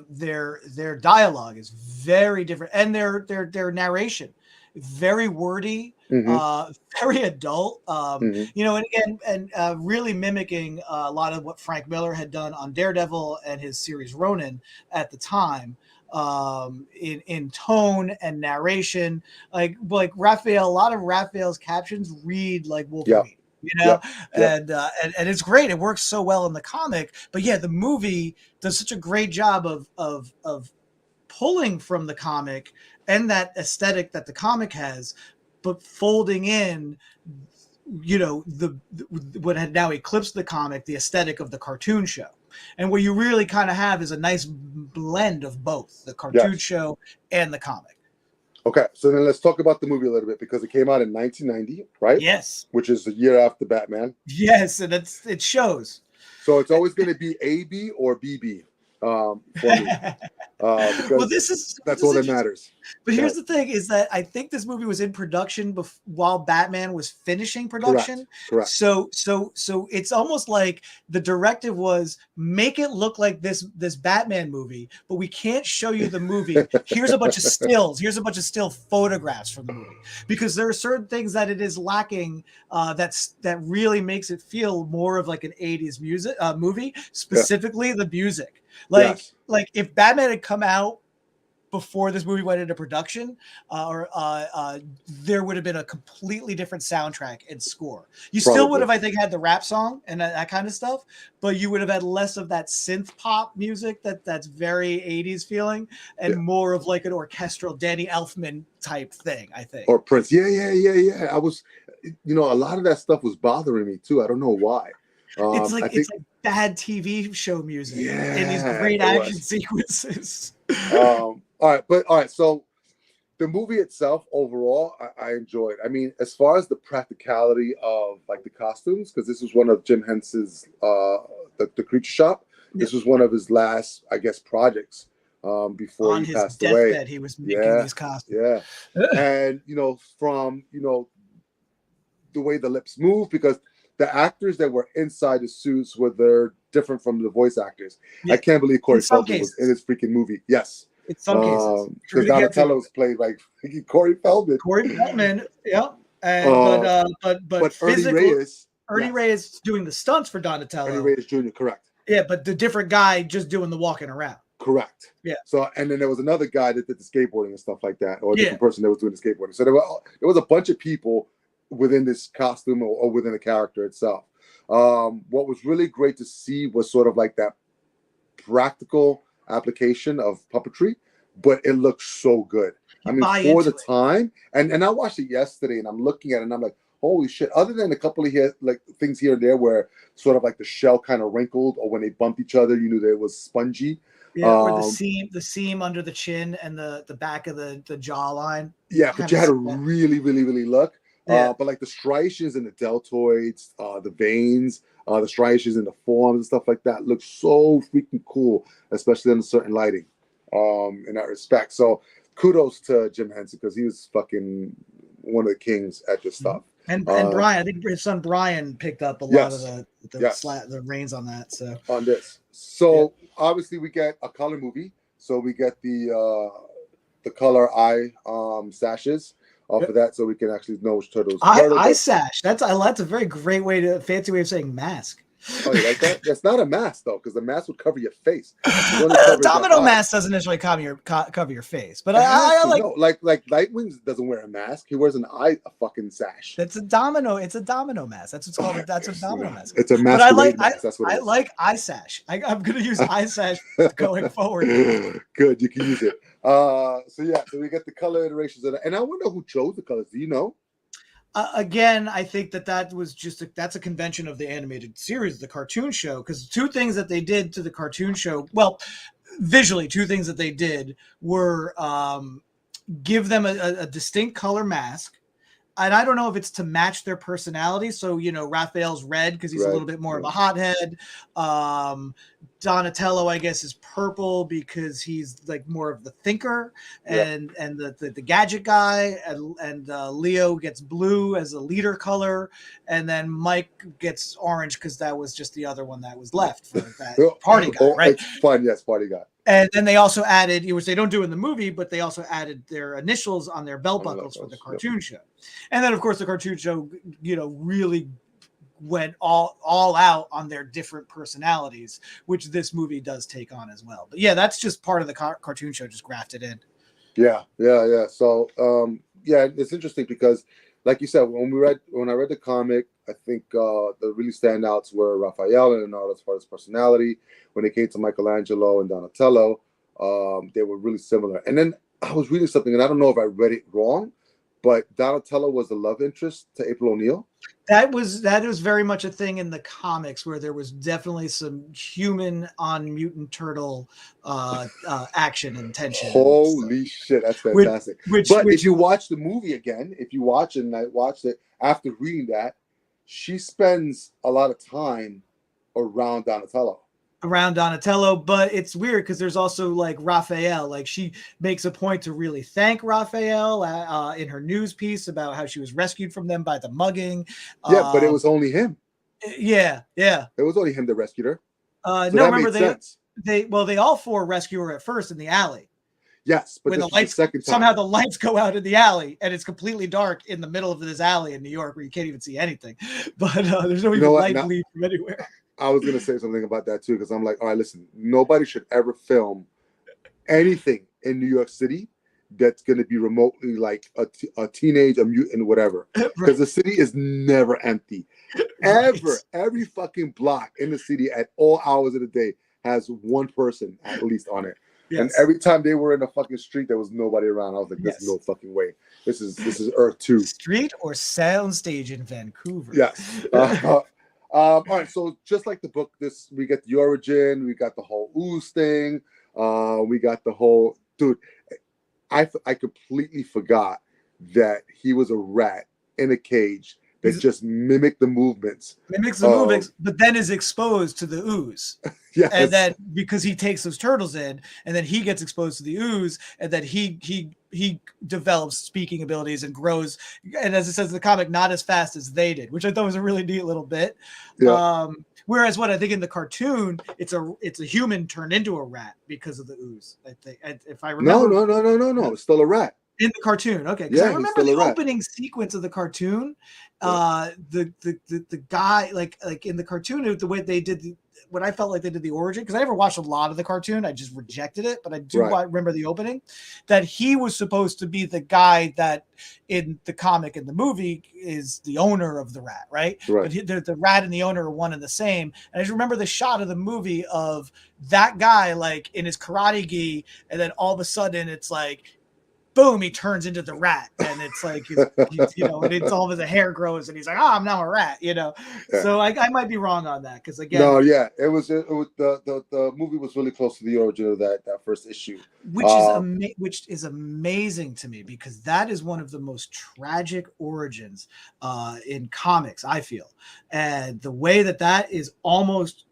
their dialogue is very different, and their narration very wordy, very adult, and again, and really mimicking a lot of what Frank Miller had done on Daredevil and his series Ronin at the time, in tone and narration. Like Raphael, a lot of Raphael's captions read like Wolverine. Yep. And it's great. It works so well in the comic, but yeah, the movie does such a great job of pulling from the comic and that aesthetic that the comic has, but folding in, what had now eclipsed the comic, the aesthetic of the cartoon show. And what you really kind of have is a nice blend of both the cartoon show and the comic. Okay, so then let's talk about the movie a little bit, because it came out in 1990, right? Yes. Which is a year after Batman. Yes, and it shows. So it's always going to be AB or BB for me. Because that's all that matters. But here's the thing: is that I think this movie was in production while Batman was finishing production. Correct. So it's almost like the directive was make it look like this Batman movie, but we can't show you the movie. Here's a bunch of stills. Here's a bunch of still photographs from the movie, because there are certain things that it is lacking that really makes it feel more of like an 80s movie, specifically the music. Like if Batman had come out before this movie went into production, there would have been a completely different soundtrack and score. You still would have, I think, had the rap song and that kind of stuff, but you would have had less of that synth pop music that's very 80s feeling, and more of like an orchestral Danny Elfman type thing, I think. Or Prince. Yeah. I was, a lot of that stuff was bothering me too. I don't know why. It's like bad TV show music in these great action sequences. All right. So the movie itself, overall, I enjoyed. I mean, as far as the practicality of like the costumes, because this was one of Jim Henson's the Creature Shop. This was one of his last, I guess, projects before he passed away. On his deathbed, he was making these costumes. Yeah, and from the way the lips move, because the actors that were inside the suits they're different from the voice actors. I can't believe Corey Feldman was in this freaking movie. Yes. In some cases. Because Donatello was played like Corey Feldman. Yeah. And, but Ernie Reyes doing the stunts for Donatello. Ernie Reyes Jr., correct. Yeah, but the different guy just doing the walking around. Correct. Yeah. So, and then there was another guy that did the skateboarding and stuff like that, or a different person that was doing the skateboarding. So there was a bunch of people within this costume or within the character itself. What was really great to see was sort of like that practical application of puppetry, but it looks so good. I mean, for the time, and I watched it yesterday, and I'm looking at it, and I'm like, Holy shit! Other than a couple of here, like things here and there where sort of like the shell kind of wrinkled, or when they bumped each other, you knew that it was spongy. Yeah, or the seam under the chin and the back of the jawline. Yeah, but Kind you of had to see that. really, really, really look. Yeah. But like the striations and the deltoids, the veins, the striations and the forms and stuff like that look so freaking cool, especially in certain lighting. In that respect. So kudos to Jim Henson because he was fucking one of the kings at this stuff. And Brian, I think his son Brian picked up a lot of Yes, the reins on that. So on this. So obviously we get a color movie. So we get the color eye sashes for that, so we can actually know which turtles. Eye sash. That's a very great fancy way of saying mask. Oh, you like that? That's not a mask though, because the mask would cover your face. Domino mask doesn't necessarily cover your face, but I like like Nightwing doesn't wear a mask. He wears a fucking sash. It's a domino mask. That's what's called. That's a domino mask. It's a masquerade mask. That's what I like eye sash. I'm gonna use eye sash going forward. Good, you can use it. So we get the color iterations of that, and I wonder who chose the colors. Do you know? Again, I think that was that's a convention of the animated series, the cartoon show, because two things that they did to the cartoon show, well, visually, two things that they did were give them a distinct color mask. And I don't know if it's to match their personality. So, Raphael's red because he's a little bit more of a hothead. Donatello, I guess, is purple because he's like more of the thinker, and the gadget guy, and Leo gets blue as a leader color, and then Mike gets orange because that was just the other one that was left for that party guy, right? It's fun, yes, party guy. And then they also added, which they don't do in the movie, but they also added their initials on their belt buckles for the cartoon show. And then, of course, the cartoon show, really went all out on their different personalities, which this movie does take on as well. But yeah, that's just part of the cartoon show, just grafted in. Yeah. So, it's interesting because, like you said, when I read the comic, I think the really standouts were Raphael and Leonardo as far as personality. When it came to Michelangelo and Donatello, they were really similar. And then I was reading something, and I don't know if I read it wrong, but Donatello was the love interest to April O'Neil. That was very much a thing in the comics, where there was definitely some human on mutant turtle action and tension. Holy shit, that's fantastic. But if you watch the movie again, and I watched it after reading that, she spends a lot of time around Donatello. But it's weird because there's also like Raphael, like she makes a point to really thank Raphael in her news piece about how she was rescued from them by the mugging. But it was only him. Yeah. It was only him that rescued her. No, remember they all four rescue her at first in the alley. Yes, but when somehow the lights go out in the alley and it's completely dark in the middle of this alley in New York where you can't even see anything. But there's no even light bleed from anywhere. I was going to say something about that too, because I'm like, all right, listen, nobody should ever film anything in New York City that's going to be remotely like a teenage, a mutant, whatever. Because the city is never empty. Ever. Every fucking block in the city at all hours of the day has one person at least on it. Yes. And every time they were in the fucking street, there was nobody around. I was like, "This is no fucking way. This is Earth 2." Street or soundstage in Vancouver. Yes. All right, so just like the book, we get the origin, we got the whole ooze thing, we got the whole dude. I completely forgot that he was a rat in a cage that just mimicked the movements. But then is exposed to the ooze. Yes. And then because he takes those turtles in, and then he gets exposed to the ooze, and then he develops speaking abilities and grows. And as it says in the comic, not as fast as they did, which I thought was a really neat little bit. Yeah. Whereas what I think in the cartoon, it's a human turned into a rat because of the ooze. I think, if I remember. No. It's still a rat. In the cartoon, okay. Because I remember the opening sequence of the cartoon. The guy, like in the cartoon, the way they did what I felt like they did the origin, because I never watched a lot of the cartoon, I just rejected it, but I do remember the opening, that he was supposed to be the guy that in the comic and the movie is the owner of the rat, right? But the rat and the owner are one and the same. And I just remember the shot of the movie of that guy like in his karate gi, and then all of a sudden it's like boom, he turns into the rat, and it's like and it's all of his hair grows, and he's like, I'm now a rat, Yeah. So I might be wrong on that because again, No, yeah, it was the movie was really close to the origin of that first issue, which is amazing to me because that is one of the most tragic origins in comics, I feel, and the way that is almost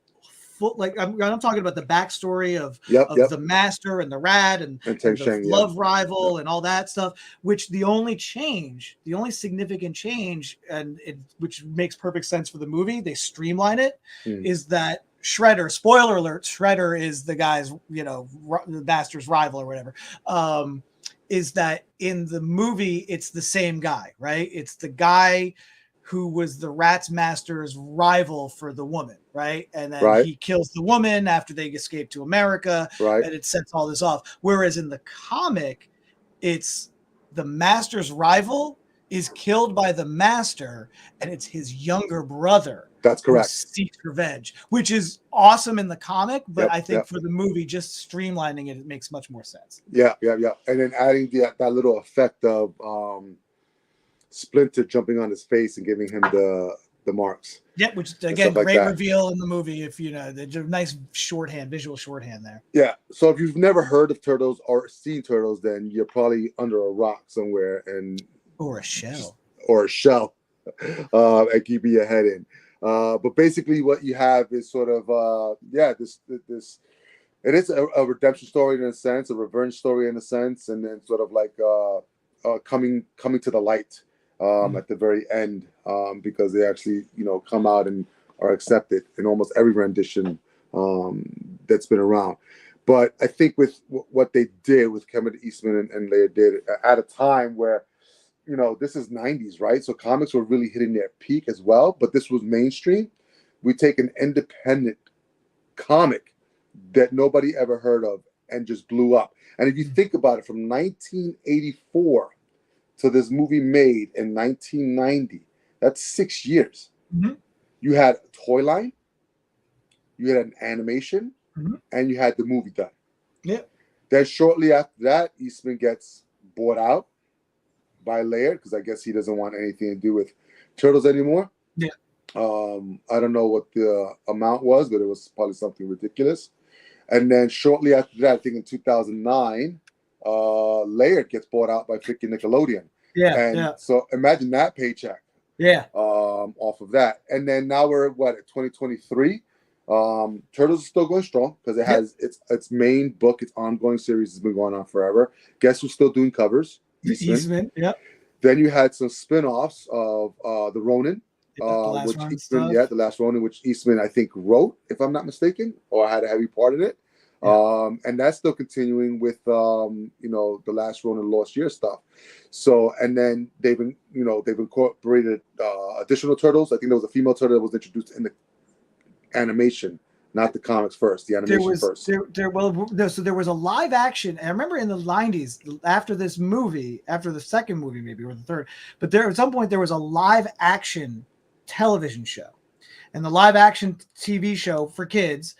full, like I'm talking about the backstory of Yep, the Master and the Rat and Teng the Sheng, love rival and all that stuff. Which the only significant change, and which makes perfect sense for the movie, they streamline it, is that Shredder, spoiler alert, Shredder is the guy's, the Master's rival or whatever. Is that in the movie, it's the same guy, right? It's the guy who was the Rat's Master's rival for the woman, right? And then right, he kills the woman after they escape to America, right. and it sets all this off. Whereas in the comic, it's the Master's rival is killed by the Master, and it's his younger brother. That's Who correct. seeks revenge, which is awesome in the comic, but I think Yep. for the movie, just streamlining it makes much more sense. Yeah, and then adding that little effect of Splinter jumping on his face and giving him the marks. Yeah, which again, like great that. reveal in the movie. If there's a nice visual shorthand there. Yeah. So if you've never heard of turtles or seen turtles, then you're probably under a rock somewhere or a shell, and keeping your head in. But basically, what you have is sort of this. It is a redemption story in a sense, a revenge story in a sense, and then sort of like coming to the light at the very end, because they actually come out and are accepted in almost every rendition that's been around. But I think with what they did with Kevin Eastman and Laird did at a time where this is 90s, right? So comics were really hitting their peak as well, but this was mainstream. We take an independent comic that nobody ever heard of and just blew up. And if you think about it, from 1984 to this movie made in 1990, that's 6 years. Mm-hmm. You had a toy line, you had an animation, and you had the movie done. Yeah. Then shortly after that, Eastman gets bought out by Laird because I guess he doesn't want anything to do with Turtles anymore. Yeah. I don't know what the amount was, but it was probably something ridiculous. And then shortly after that, I think in 2009, Laird gets bought out by freaking Nickelodeon. Yeah. So imagine that paycheck. Yeah. Off of that. And then now we're at 2023. Turtles is still going strong because it has its main book, its ongoing series has been going on forever. Guess who's still doing covers? Eastman. Yeah. Then you had some spin-offs of the Ronin. The last Ronin, which Eastman I think wrote, if I'm not mistaken, or had a heavy part in it. Yeah. And that's still continuing with the Last Ronin Lost Year stuff. So, and then they've incorporated additional turtles. I think there was a female turtle that was introduced in the animation, not the comics first. The animation first. So there was a live action. I remember in the 90s, after this movie, after the second movie maybe or the third, but there at some point there was a live action television show, and the live action TV show for kids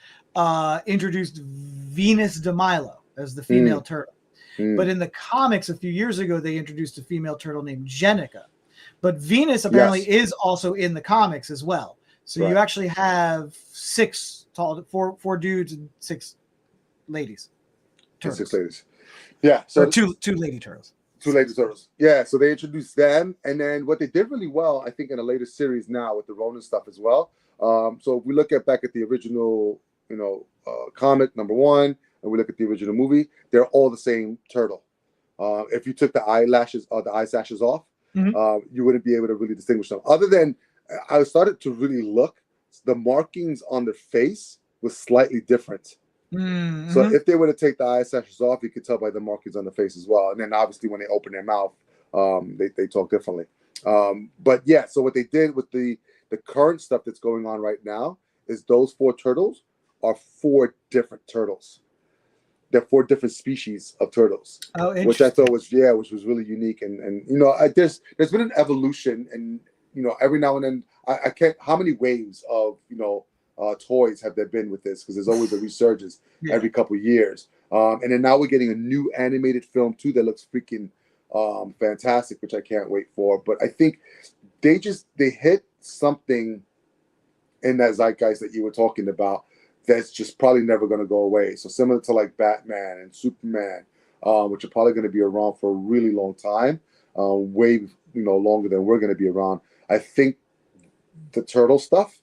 introduced Venus de Milo as the female turtle. But in the comics a few years ago, they introduced a female turtle named Jenica. But Venus apparently is also in the comics as well. So you actually have four dudes and 6 ladies. Turtles. 6 ladies. Yeah. So two lady turtles. 2 lady turtles. Yeah. So they introduced them. And then what they did really well, I think, in the latest series now with the Ronin stuff as well. So if we look back at the original, comic #1, and we look at the original movie, they're all the same turtle. If you took the eyelashes or the eye sashes off, you wouldn't be able to really distinguish them. Other than I started to really look, the markings on their face was slightly different. Mm-hmm. So if they were to take the eye sashes off, you could tell by the markings on the face as well. And then obviously when they open their mouth, they talk differently. But yeah, so what they did with the current stuff that's going on right now is those 4 turtles are 4 different turtles. They're 4 different species of turtles, which I thought was which was really unique. And there's been an evolution, and every now and then I can't how many waves of toys have there been with this, because there's always a resurgence every couple of years. And then now we're getting a new animated film too that looks freaking fantastic, which I can't wait for. But I think they hit something in that zeitgeist that you were talking about that's just probably never going to go away. So similar to like Batman and Superman, which are probably going to be around for a really long time, way longer than we're going to be around. I think the turtle stuff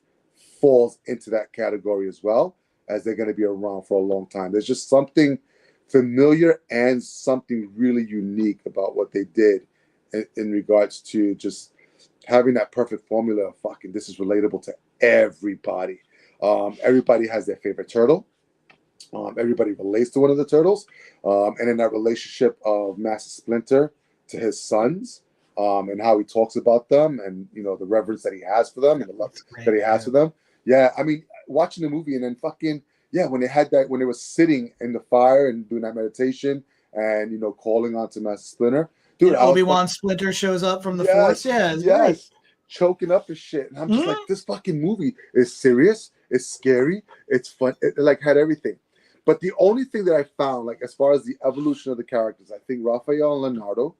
falls into that category as well, as they're going to be around for a long time. There's just something familiar and something really unique about what they did in regards to just having that perfect formula of fucking this is relatable to everybody. Everybody has their favorite turtle. Everybody relates to one of the turtles. And in that relationship of Master Splinter to his sons, and how he talks about them, and the reverence that he has for them, and the love that he has for them. Yeah, I mean, watching the movie and then fucking when they were sitting in the fire and doing that meditation and calling on to Master Splinter, dude. And Obi-Wan Splinter shows up from the Force. Yeah, it's great. Choking up and shit, and I'm just like, this fucking movie is serious, it's scary, it's fun, it like had everything. But the only thing that I found, like as far as the evolution of the characters, I think Raphael and Leonardo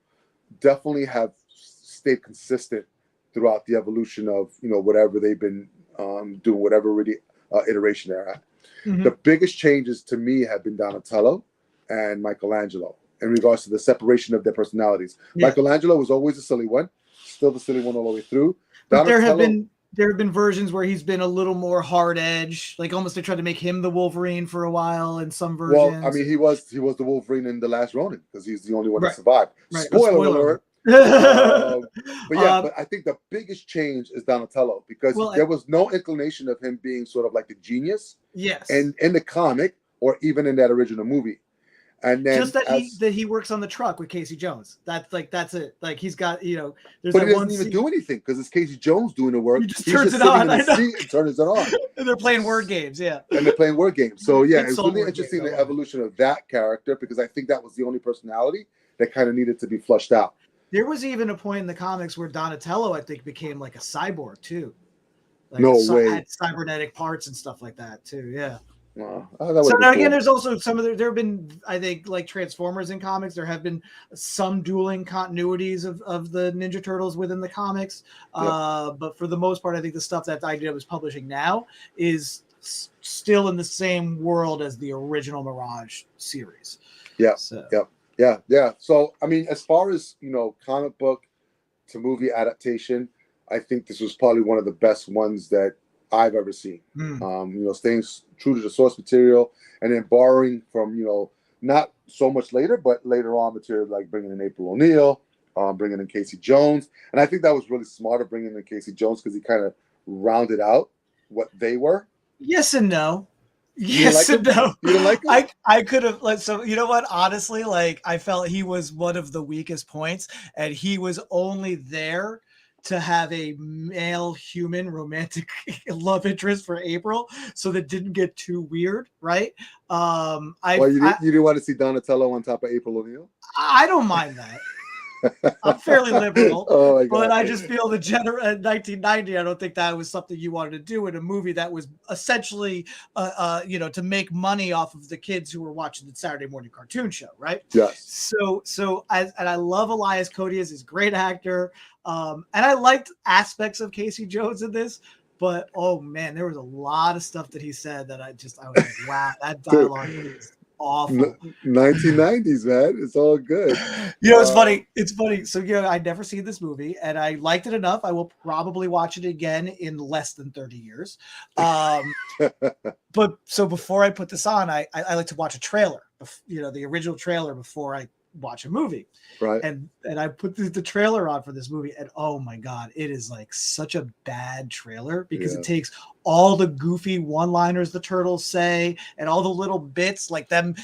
definitely have stayed consistent throughout the evolution of whatever they've been doing, whatever really iteration they're at. Mm-hmm. The biggest changes to me have been Donatello and Michelangelo in regards to the separation of their personalities. Yeah. Michelangelo was always the silly one, still the silly one all the way through. But there have been versions where he's been a little more hard edge, like almost they tried to make him the Wolverine for a while in some versions. Well, I mean, he was the Wolverine in The Last Ronin because he's the only one that survived. Right. Spoiler alert. But I think the biggest change is Donatello because there was no inclination of him being sort of like the genius. Yes. And in the comic or even in that original movie. And then just that he works on the truck with Casey Jones. That's it. Like he's got there's but he doesn't even do anything because it's Casey Jones doing the work. He just turns it on. And turns it on. And they're playing word games. Yeah. And they're playing word games. So it's really interesting the evolution of that character because I think that was the only personality that kind of needed to be flushed out. There was even a point in the comics where Donatello, I think, became like a cyborg too. Like no way. Had cybernetic parts and stuff like that too. Yeah. So now again, there's also some of there have been, I think, like Transformers in comics. There have been some dueling continuities of the Ninja Turtles within the comics. But for the most part, I think the stuff that IDW is publishing now is still in the same world as the original Mirage series. Yeah. Yeah. So, I mean, as far as, comic book to movie adaptation, I think this was probably one of the best ones that I've ever seen. Staying true to the source material and then borrowing from, not so much later, but later on material like bringing in April O'Neil, bringing in Casey Jones. And I think that was really smart of bringing in Casey Jones because he kind of rounded out what they were. Yes and no. Yes and no. You didn't like him? I could have so you know what? Honestly, like I felt he was one of the weakest points, and he was only there to have a male human romantic love interest for April, so that didn't get too weird, right? You didn't want to see Donatello on top of April O'Neil? I don't mind that. I'm fairly liberal, oh my God. But I just feel the in 1990. I don't think that was something you wanted to do in a movie that was essentially, to make money off of the kids who were watching the Saturday morning cartoon show, right? Yes. So I love Elias Koteas. He's a great actor, and I liked aspects of Casey Jones in this. But oh man, there was a lot of stuff that he said that I was like, wow, that dialogue is awful. 1990s, man. It's all good. It's funny. It's funny. So I'd never seen this movie and I liked it enough. I will probably watch it again in less than 30 years. But so before I put this on, I like to watch a trailer, the original trailer before I watch a movie. Right. And I put the trailer on for this movie and oh my God, it is like such a bad trailer because it takes all the goofy one-liners the turtles say and all the little bits like them,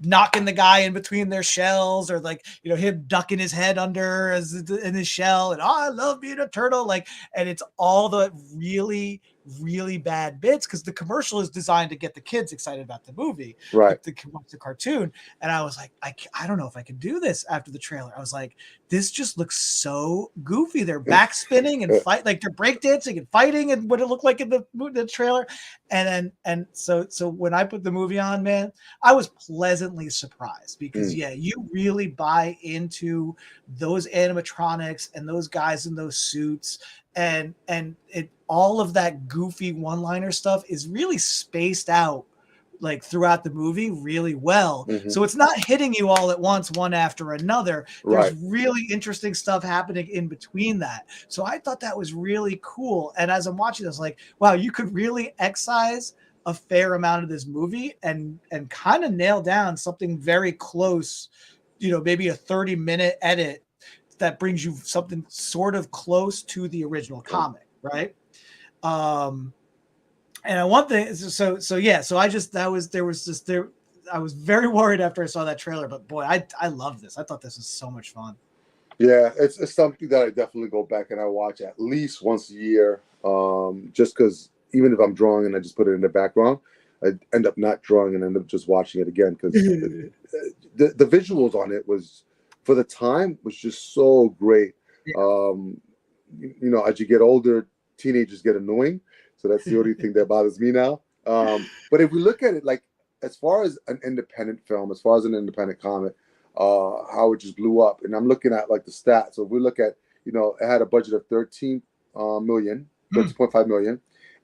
knocking the guy in between their shells or like, him ducking his head under in his shell and I love being a turtle. And it's all the really, really bad bits because the commercial is designed to get the kids excited about the movie, Right. the cartoon. And I was like, I don't know if I can do this after the trailer. I was like, this just looks so goofy. They're back spinning and fight, like they're breakdancing and fighting, and what it looked like in the trailer. And so when I put the movie on, man, I was pleasantly surprised because you really buy into those animatronics and those guys in those suits, and it all of that goofy one-liner stuff is really spaced out like throughout the movie really well. So it's not hitting you all at once, one after another. There's really interesting stuff happening in between that. So I thought that was really cool. And as I'm watching this, like, wow, you could really excise a fair amount of this movie and kind of nail down something very close, maybe a 30-minute edit that brings you something sort of close to the original comic, right? And I want thing, so I was very worried after I saw that trailer, but boy, I love this. I thought this was so much fun. Yeah, it's something that I definitely go back and I watch at least once a year, just because even if I'm drawing and I just put it in the background, I end up not drawing and end up just watching it again because the visuals on it was, for the time, was just so great. As you get older, teenagers get annoying, so that's the only thing that bothers me now. But if we look at it like as far as an independent film, as far as an independent comic, how it just blew up, and I'm looking at like the stats. So if we look at, it had a budget of 13.5 million,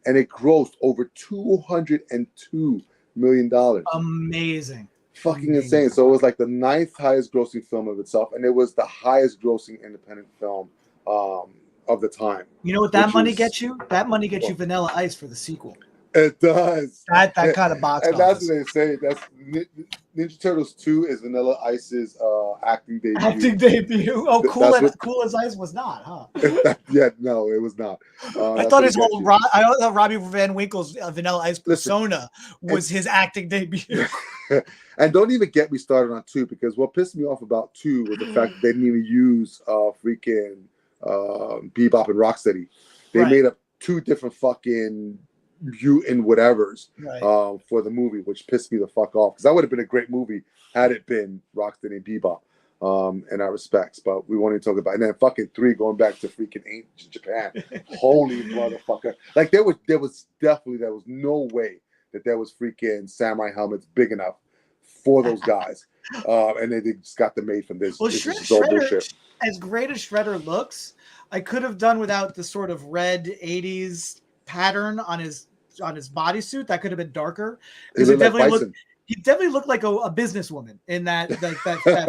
and it grossed over $202 million. Amazing. Fucking insane. So it was like the 9th highest grossing film of itself, and it was the highest grossing independent film of the time. You know what that money gets you? That money gets you Vanilla Ice for the sequel. It does. That kind of box and office. That's what they say. That's Ninja Turtles 2 is Vanilla Ice's acting debut. Oh, Cool as Ice was not, huh? Yeah, no, it was not. I thought Robbie Van Winkle's Vanilla Ice persona was his acting debut. And don't even get me started on 2, because what pissed me off about 2 was the fact that they didn't even use freaking Bebop and Rocksteady. They made up 2 different fucking mutant whatevers for the movie, which pissed me the fuck off, because that would have been a great movie had it been Rocksteady and Bebop in our respects. But we won't even talk about it. And then fucking 3 going back to freaking ancient Japan. Holy motherfucker. Like there was no way that there was freaking samurai helmets big enough for those guys. And they just got them made from this. Well, this Shredder, as great as Shredder looks, I could have done without the sort of red 80s pattern on his bodysuit. That could have been darker. Because he definitely looked like a businesswoman in that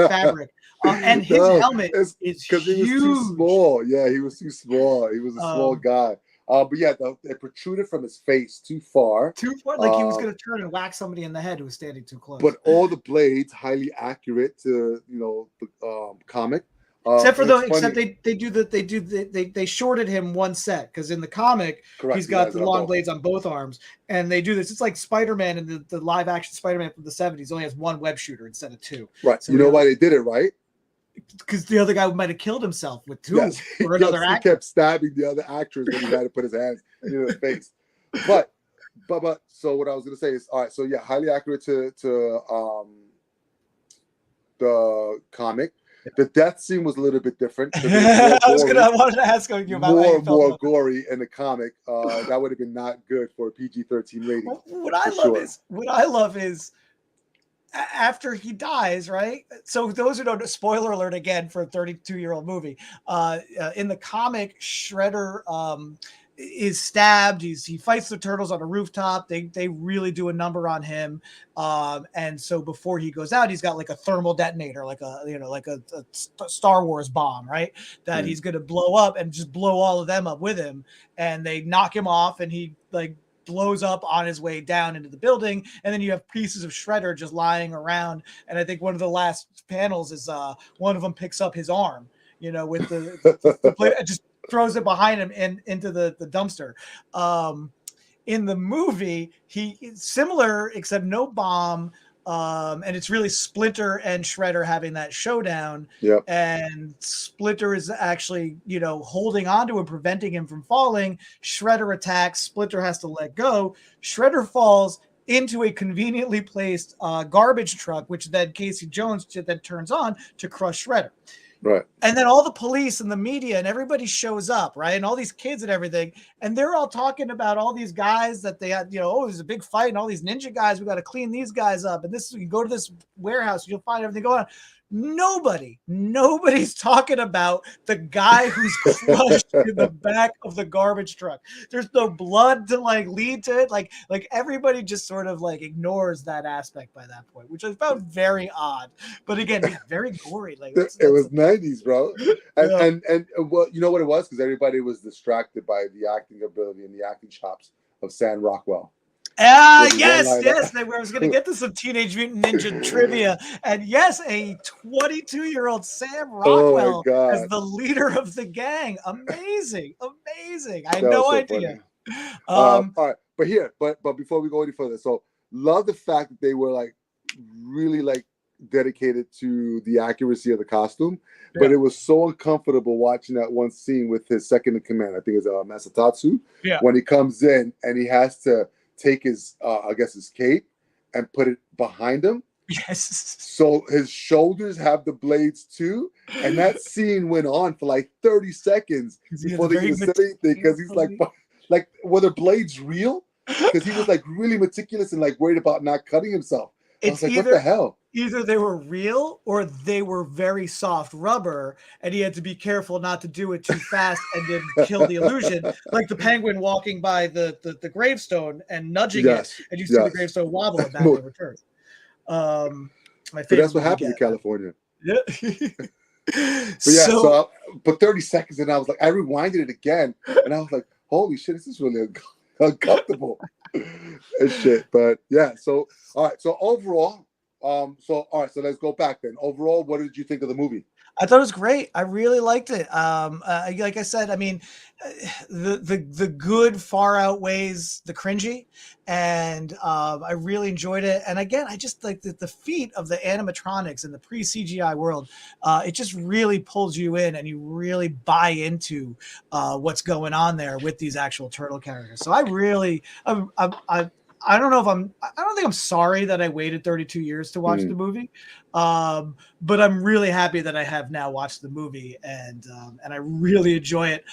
fabric. And his helmet is because he was too small. Yeah, he was too small. He was a small guy. But yeah, it protruded from his face too far. Like he was going to turn and whack somebody in the head who was standing too close. But all the blades highly accurate to the comic. Except they shorted him one set, because in the comic he's got the long blades on both arms, and they do this. It's like Spider-Man in the live action Spider-Man from the 70s only has one web shooter instead of 2. Right. So you know why they did it, right? Because the other guy might have killed himself with 2 or another actor. He kept stabbing the other actors when he had to put his hands in his face. But so what I was gonna say is, all right, so yeah, highly accurate to the comic. The death scene was a little bit different. I wanted to ask you about more gory in the comic. That would have been not good for a PG-13 rating. What I love is after he dies, right? So those who don't know, spoiler alert again for a 32-year-old movie. In the comic, Shredder is stabbed. He fights the turtles on a rooftop. They really do a number on him. And so before he goes out, he's got like a thermal detonator, like a Star Wars bomb, right? That he's going to blow up and just blow all of them up with him. And they knock him off, and he like blows up on his way down into the building. And then you have pieces of Shredder just lying around. And I think one of the last panels is one of them picks up his arm, with the plate, just throws it behind him into the dumpster. In the movie, he is similar, except no bomb. And it's really Splinter and Shredder having that showdown. Yep. And Splinter is actually, holding on to him, preventing him from falling. Shredder attacks. Splinter has to let go. Shredder falls into a conveniently placed garbage truck, which then Casey Jones then turns on to crush Shredder. Right. And then all the police and the media and everybody shows up, right? And all these kids and everything. And they're all talking about all these guys that they had, there's a big fight and all these ninja guys. We got to clean these guys up. And you go to this warehouse, you'll find everything going on. Nobody's talking about the guy who's crushed in the back of the garbage truck. There's no blood to lead to it. Like everybody just sort of ignores that aspect by that point, which I found very odd. But again, very gory. It was 90s, bro. And well, you know what it was? Because everybody was distracted by the acting ability and the acting chops of Sam Rockwell. Yes. I was going to get to some Teenage Mutant Ninja trivia. And yes, a 22-year-old Sam Rockwell as the leader of the gang. Amazing. I had no idea. All right. But before we go any further, so love the fact that they were really dedicated to the accuracy of the costume. Yeah. But it was so uncomfortable watching that one scene with his second in command. I think it's Masatatsu. Yeah. When he comes in and he has to take his his cape and put it behind him. Yes. So his shoulders have the blades too. And that scene went on for 30 seconds before they even said anything, because he's were the blades real? Because he was really meticulous and worried about not cutting himself. I was what the hell? Either they were real or they were very soft rubber, and he had to be careful not to do it too fast and then kill the illusion. Like the penguin walking by the gravestone and nudging it, and you see the gravestone wobble and back and return. My favorite. But that's what happened in California. Yeah. But 30 seconds, and I was I rewinded it again, and I was like, holy shit, this is really uncomfortable and shit. But yeah, so all right, so overall, so let's go back then. Overall, what did you think of the movie? I thought it was great. I really liked it. Like I said, I mean, the good far outweighs the cringy, and I really enjoyed it. And again, I just like the feat of the animatronics in the pre-CGI world. It just really pulls you in, and you really buy into what's going on there with these actual turtle characters. So I really, I don't think I'm sorry that I waited 32 years to watch the movie. But I'm really happy that I have now watched the movie, and I really enjoy it.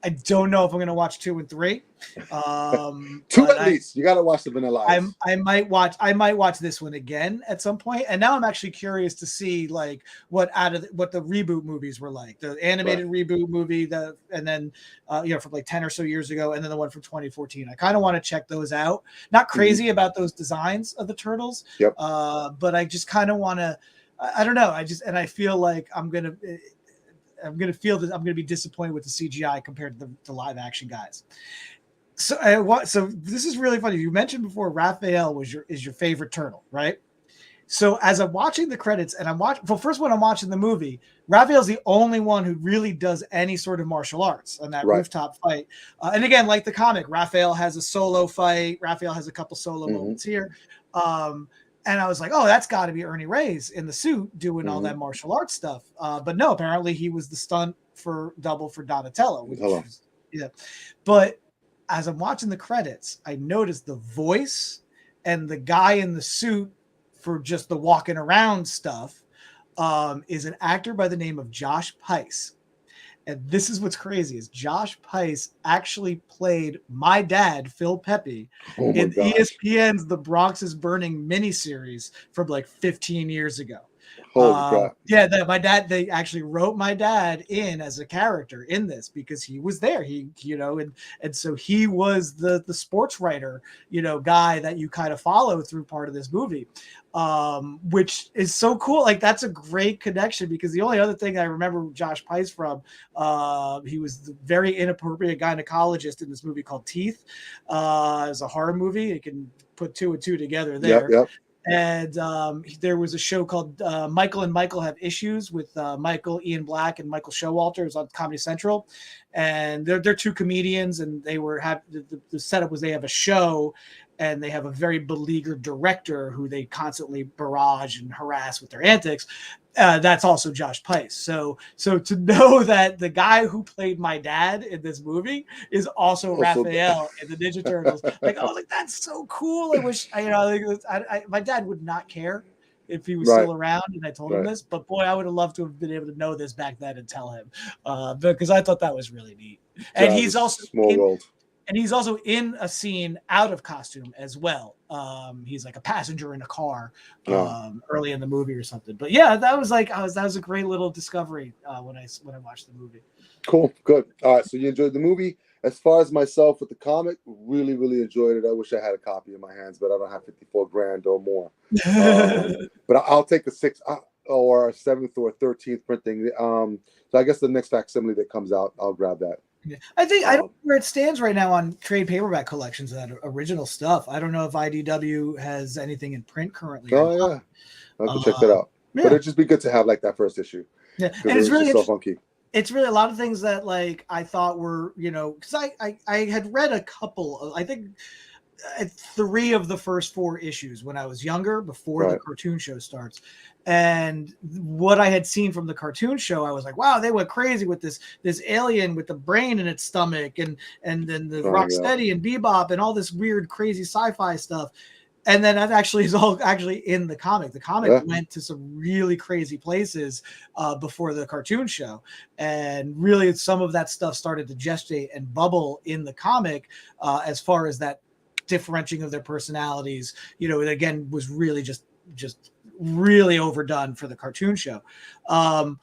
I don't know if I'm going to watch 2 and 3. 2 at least. You got to watch the Vanilla Ice. I might watch this one again at some point. And now I'm actually curious to see what the reboot movies were like. The animated reboot movie, and then from 10 or so years ago, and then the one from 2014. I kind of want to check those out. Not crazy about those designs of the turtles. Yep. But I just kind of want to. I don't know. I feel like I'm gonna feel that I'm gonna be disappointed with the CGI compared to the live action guys. So this is really funny. You mentioned before Raphael is your favorite turtle, right? So as I'm watching the credits and first when I'm watching the movie, Raphael's the only one who really does any sort of martial arts on that rooftop fight. And again, like the comic, Raphael has a solo fight. Raphael has a couple solo moments here. And I was like, oh, that's got to be Ernie Reyes in the suit doing all that martial arts stuff. But no, apparently he was the stunt double for Donatello. But as I'm watching the credits, I noticed the voice and the guy in the suit for just the walking around stuff is an actor by the name of Josh Pais. And this is what's crazy is Josh Pais actually played my dad, Phil Pepe, in ESPN's The Bronx is Burning miniseries from 15 years ago. Holy crap. Yeah, my dad, they actually wrote my dad in as a character in this because he was there. And so he was the sports writer, guy that you kind of follow through part of this movie. Which is so cool. That's a great connection because the only other thing I remember Josh Pais from, he was the very inappropriate gynecologist in this movie called Teeth. It was a horror movie. You can put 2 and 2 together there. Yep. And there was a show called Michael and Michael Have Issues with Michael Ian Black and Michael Showalter. It was on Comedy Central, and they're two comedians, and they were the setup was they have a show, and they have a very beleaguered director who they constantly barrage and harass with their antics. That's also Josh Pais. So to know that the guy who played my dad in this movie is also Raphael in the Ninja Turtles, like, I was like, that's so cool. I wish my dad would not care if he was still around and I told him this, but boy, I would have loved to have been able to know this back then and tell him, because I thought that was really neat. And he's also small world. And he's also in a scene out of costume as well. He's like a passenger in a car early in the movie or something. But yeah, that was a great little discovery when I watched the movie. Cool, good. All right, so you enjoyed the movie. As far as myself with the comic, really, really enjoyed it. I wish I had a copy in my hands, but I don't have $54,000 or more. But I'll take a 6th or a 7th or 13th printing. So I guess the next facsimile that comes out, I'll grab that. I think I don't know where it stands right now on trade paperback collections of that original stuff. I don't know if IDW has anything in print currently. Oh yeah, I have to check that out. Yeah. But it'd just be good to have like that first issue. Yeah, and it's really so funky. It's really a lot of things that like I thought were, because I had read a couple of, I think 3 of the first 4 issues when I was younger, before the cartoon show starts. And what I had seen from the cartoon show, I was like, wow, they went crazy with this alien with the brain in its stomach, and then the Rocksteady and Bebop and all this weird, crazy sci-fi stuff. And then that actually is all actually in the comic. The comic went to some really crazy places before the cartoon show. And really some of that stuff started to gestate and bubble in the comic as far as that differentiating of their personalities. It again was really just really overdone for the cartoon show. And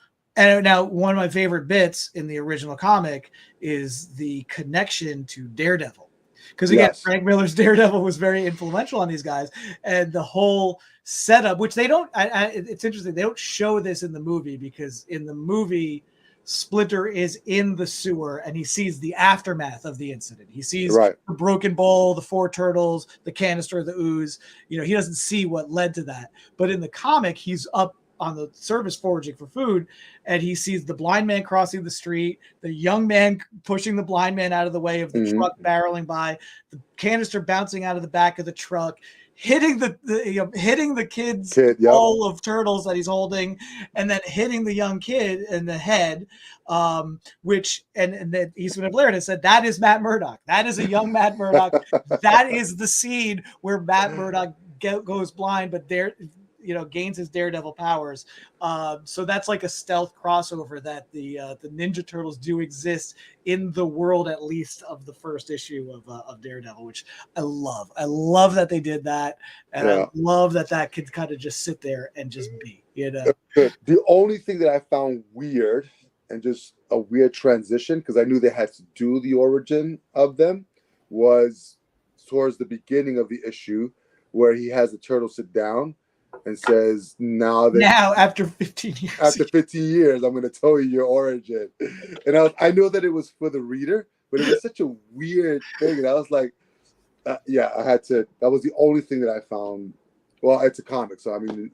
now one of my favorite bits in the original comic is the connection to Daredevil. Because again, Frank Miller's Daredevil was very influential on these guys, and the whole setup, which they don't, it's interesting, they don't show this in the movie, because in the movie, Splinter is in the sewer and he sees the aftermath of the incident. He sees the broken bowl, the 4 turtles, the canister, the ooze. He doesn't see what led to that. But in the comic, he's up on the surface foraging for food, and he sees the blind man crossing the street, the young man pushing the blind man out of the way of the truck barreling by, the canister bouncing out of the back of the truck, hitting the kid's bowl of turtles that he's holding, and then hitting the young kid in the head, which and then Eastman and Blair had said, that is Matt Murdock. That is a young Matt Murdock. That is the scene where Matt Murdock goes blind, but gains his Daredevil powers. So that's like a stealth crossover that the Ninja Turtles do exist in the world, at least of the first issue of Daredevil, which I love. I love that they did that, and I love that could kind of just sit there and just be. The only thing that I found weird, and just a weird transition, because I knew they had to do the origin of them, was towards the beginning of the issue where he has the turtle sit down and says, now after 15 years, I'm going to tell you your origin. And I know that it was for the reader, but it was such a weird thing. And I was like, I had to, that was the only thing that I found. Well, it's a comic, so I mean,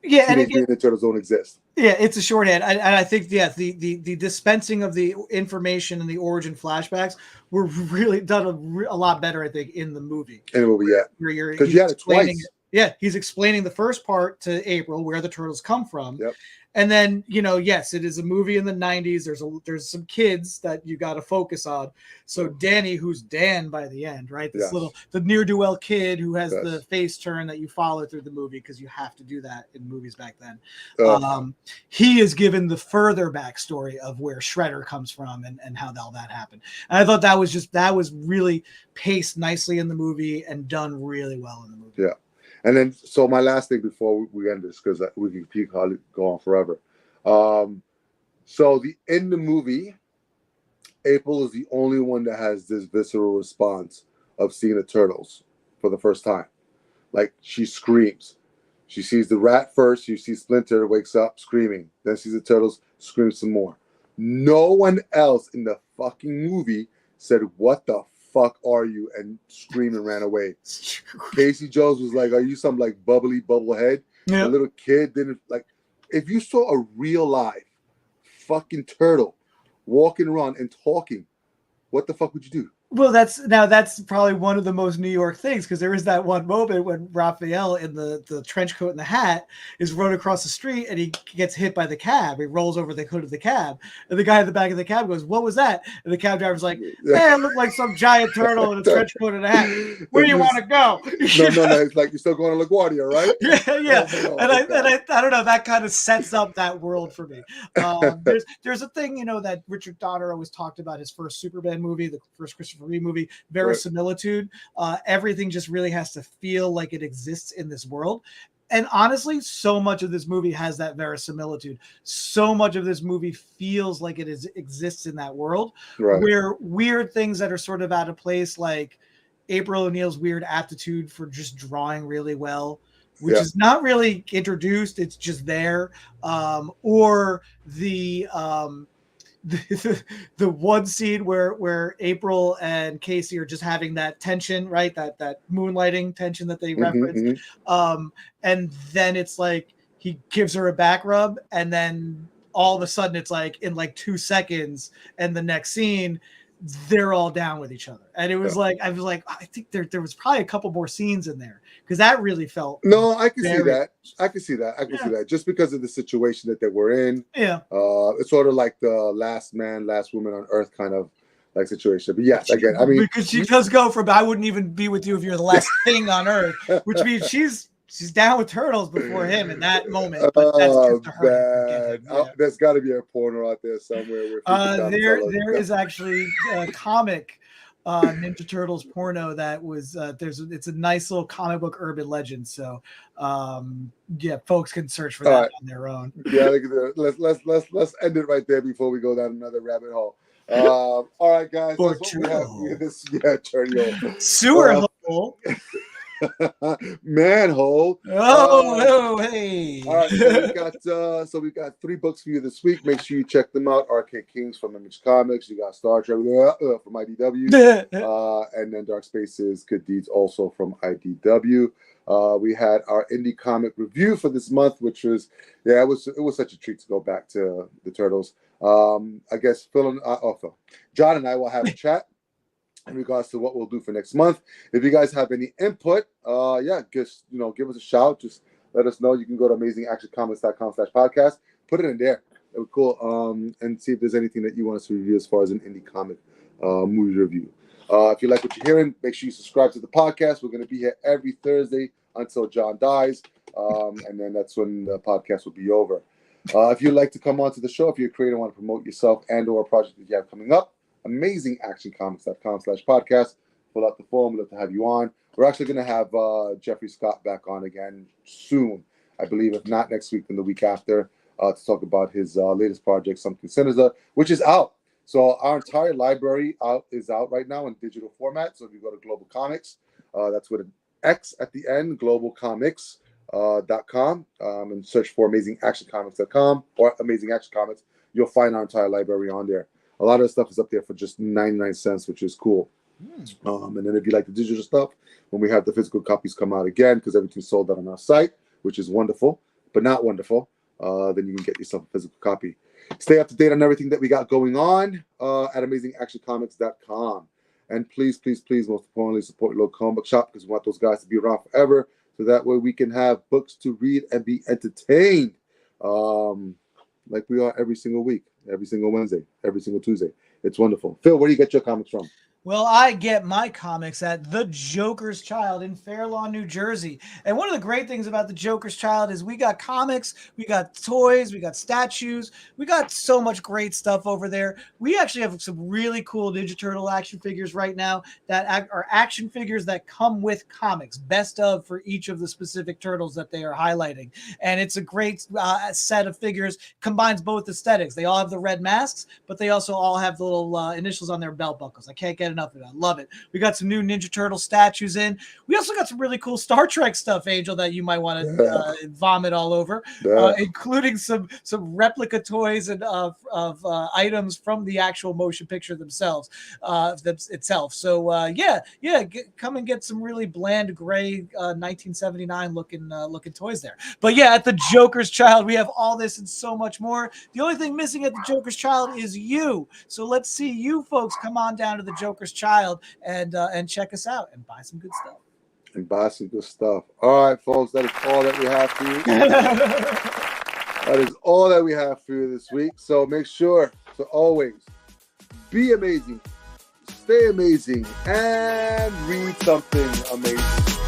Teenage Mutant Ninja Turtles don't exist. Yeah, it's a shorthand. And I think, the dispensing of the information and the origin flashbacks were really done a lot better, I think, in the movie. In the movie, because you had it twice. Yeah, he's explaining the first part to April, where the turtles come from. And then, yes, it is a movie in the 90s. There's some kids that you got to focus on. So Danny, who's Dan by the end, right? The ne'er-do-well kid who has the face turn that you follow through the movie, because you have to do that in movies back then. He is given the further backstory of where Shredder comes from and how all that happened. And I thought that was really paced nicely in the movie and done really well in the movie. Yeah. And then, so my last thing before we end this, because we can keep go on forever. So in the movie, April is the only one that has this visceral response of seeing the turtles for the first time. Like, she screams. She sees the rat first. You see Splinter, wakes up screaming. Then sees the turtles, screams some more. No one else in the fucking movie said, what the fuck are you?" and screamed and ran away. Casey Jones was like, "Are you some like bubbly bubblehead?" Yeah. The little kid didn't like. If you saw a real live fucking turtle walking around and talking, what the fuck would you do? Well, that's probably one of the most New York things, because there is that one moment when Raphael in the trench coat and the hat is running across the street and he gets hit by the cab. He rolls over the hood of the cab, and the guy in the back of the cab goes, "What was that?" And the cab driver's like, "Man, it looked like some giant turtle in a trench coat and a hat. Where do you want to go?" No. It's like, "You're still going to LaGuardia, right?" Yeah. Oh, And I don't know. That kind of sets up that world for me. There's a thing, that Richard Donner always talked about, his first Superman movie, the first Christopher Reeve movie, verisimilitude. Everything just really has to feel like it exists in this world. And honestly, so much of this movie has that verisimilitude. So much of this movie feels like it exists in that world, where weird things that are sort of out of place, like April O'Neil's weird aptitude for just drawing really well, which is not really introduced, it's just there. Or the one scene where April and Casey are just having that tension, right? That moonlighting tension that they reference. And then it's like he gives her a back rub, and then all of a sudden it's like in like 2 seconds, and the next scene they're all down with each other. And it was like, I was like, I think there was probably a couple more scenes in there, because that really felt I can see that. I can see that just because of the situation that they were in. It's sort of like the last man, last woman on earth kind of like situation. But yes, again, I mean, because she does go from "I wouldn't even be with you if you're the last thing on earth," which means she's down with turtles before him in that moment. But that's just to her. There's got to be a porno out there somewhere. There is actually a comic, Ninja Turtles porno that was it's a nice little comic book urban legend. So folks can search for that on their own. Yeah, let's end it right there before we go down another rabbit hole. All right, guys. For that's what we have this Churro. Sewer hole. Manhole. Hey. All right, so we got 3 books for you this week. Make sure you check them out. Arcade Kings from Image Comics. You got Star Trek from IDW. And then Dark Spaces, Good Deeds, also from IDW. We had our indie comic review for this month, which was it was such a treat to go back to the Turtles. I guess John and I will have a chat in regards to what we'll do for next month. If you guys have any input, just give us a shout. Just let us know. You can go to amazingactioncomics.com/podcast. Put it in there. It would be cool. And see if there's anything that you want us to review as far as an indie comic movie review. If you like what you're hearing, make sure you subscribe to the podcast. We're going to be here every Thursday until John dies, and then that's when the podcast will be over. If you'd like to come on to the show, if you're a creator and want to promote yourself and or a project that you have coming up, amazingactioncomics.com/podcast. Fill out the form. We'd love to have you on. We're actually going to have Jeffrey Scott back on again soon. I believe, if not next week, then the week after, to talk about his latest project, Something Sinister, which is out. So our entire library is out right now in digital format. So if you go to Global Comics, that's with an X at the end, globalcomics.com, and search for amazingactioncomics.com or Amazing Action Comics, you'll find our entire library on there. A lot of the stuff is up there for just 99 cents, which is cool. And then if you like the digital stuff, when we have the physical copies come out again, because everything's sold out on our site, which is wonderful, but not wonderful, then you can get yourself a physical copy. Stay up to date on everything that we got going on at amazingactioncomics.com. And please, most importantly, support your local comic book shop, because we want those guys to be around forever, so that way we can have books to read and be entertained, like we are every single week, every single Wednesday, every single Tuesday. It's wonderful. Phil, where do you get your comics from? Well, I get my comics at The Joker's Child in Fair Lawn, New Jersey. And one of the great things about The Joker's Child is we got comics, we got toys, we got statues, we got so much great stuff over there. We actually have some really cool Ninja Turtle action figures right now that are action figures that come with comics, best of for each of the specific turtles that they are highlighting. And it's a great set of figures, combines both aesthetics. They all have the red masks, but they also all have the little initials on their belt buckles. I can't get enough of it. I love it. We got some new Ninja Turtle statues in. We also got some really cool Star Trek stuff, Angel, that you might want to vomit all over, including some replica toys and of items from the actual motion picture themselves itself. So come and get some really bland gray 1979 looking toys there. But yeah, at the Joker's Child, we have all this and so much more. The only thing missing at the Joker's Child is you. So let's see you folks come on down to the Joker's Child and check us out and buy some good stuff. All right, folks, that is all that we have for you. That is all that we have for you this week. So make sure to always be amazing, stay amazing, and read something amazing.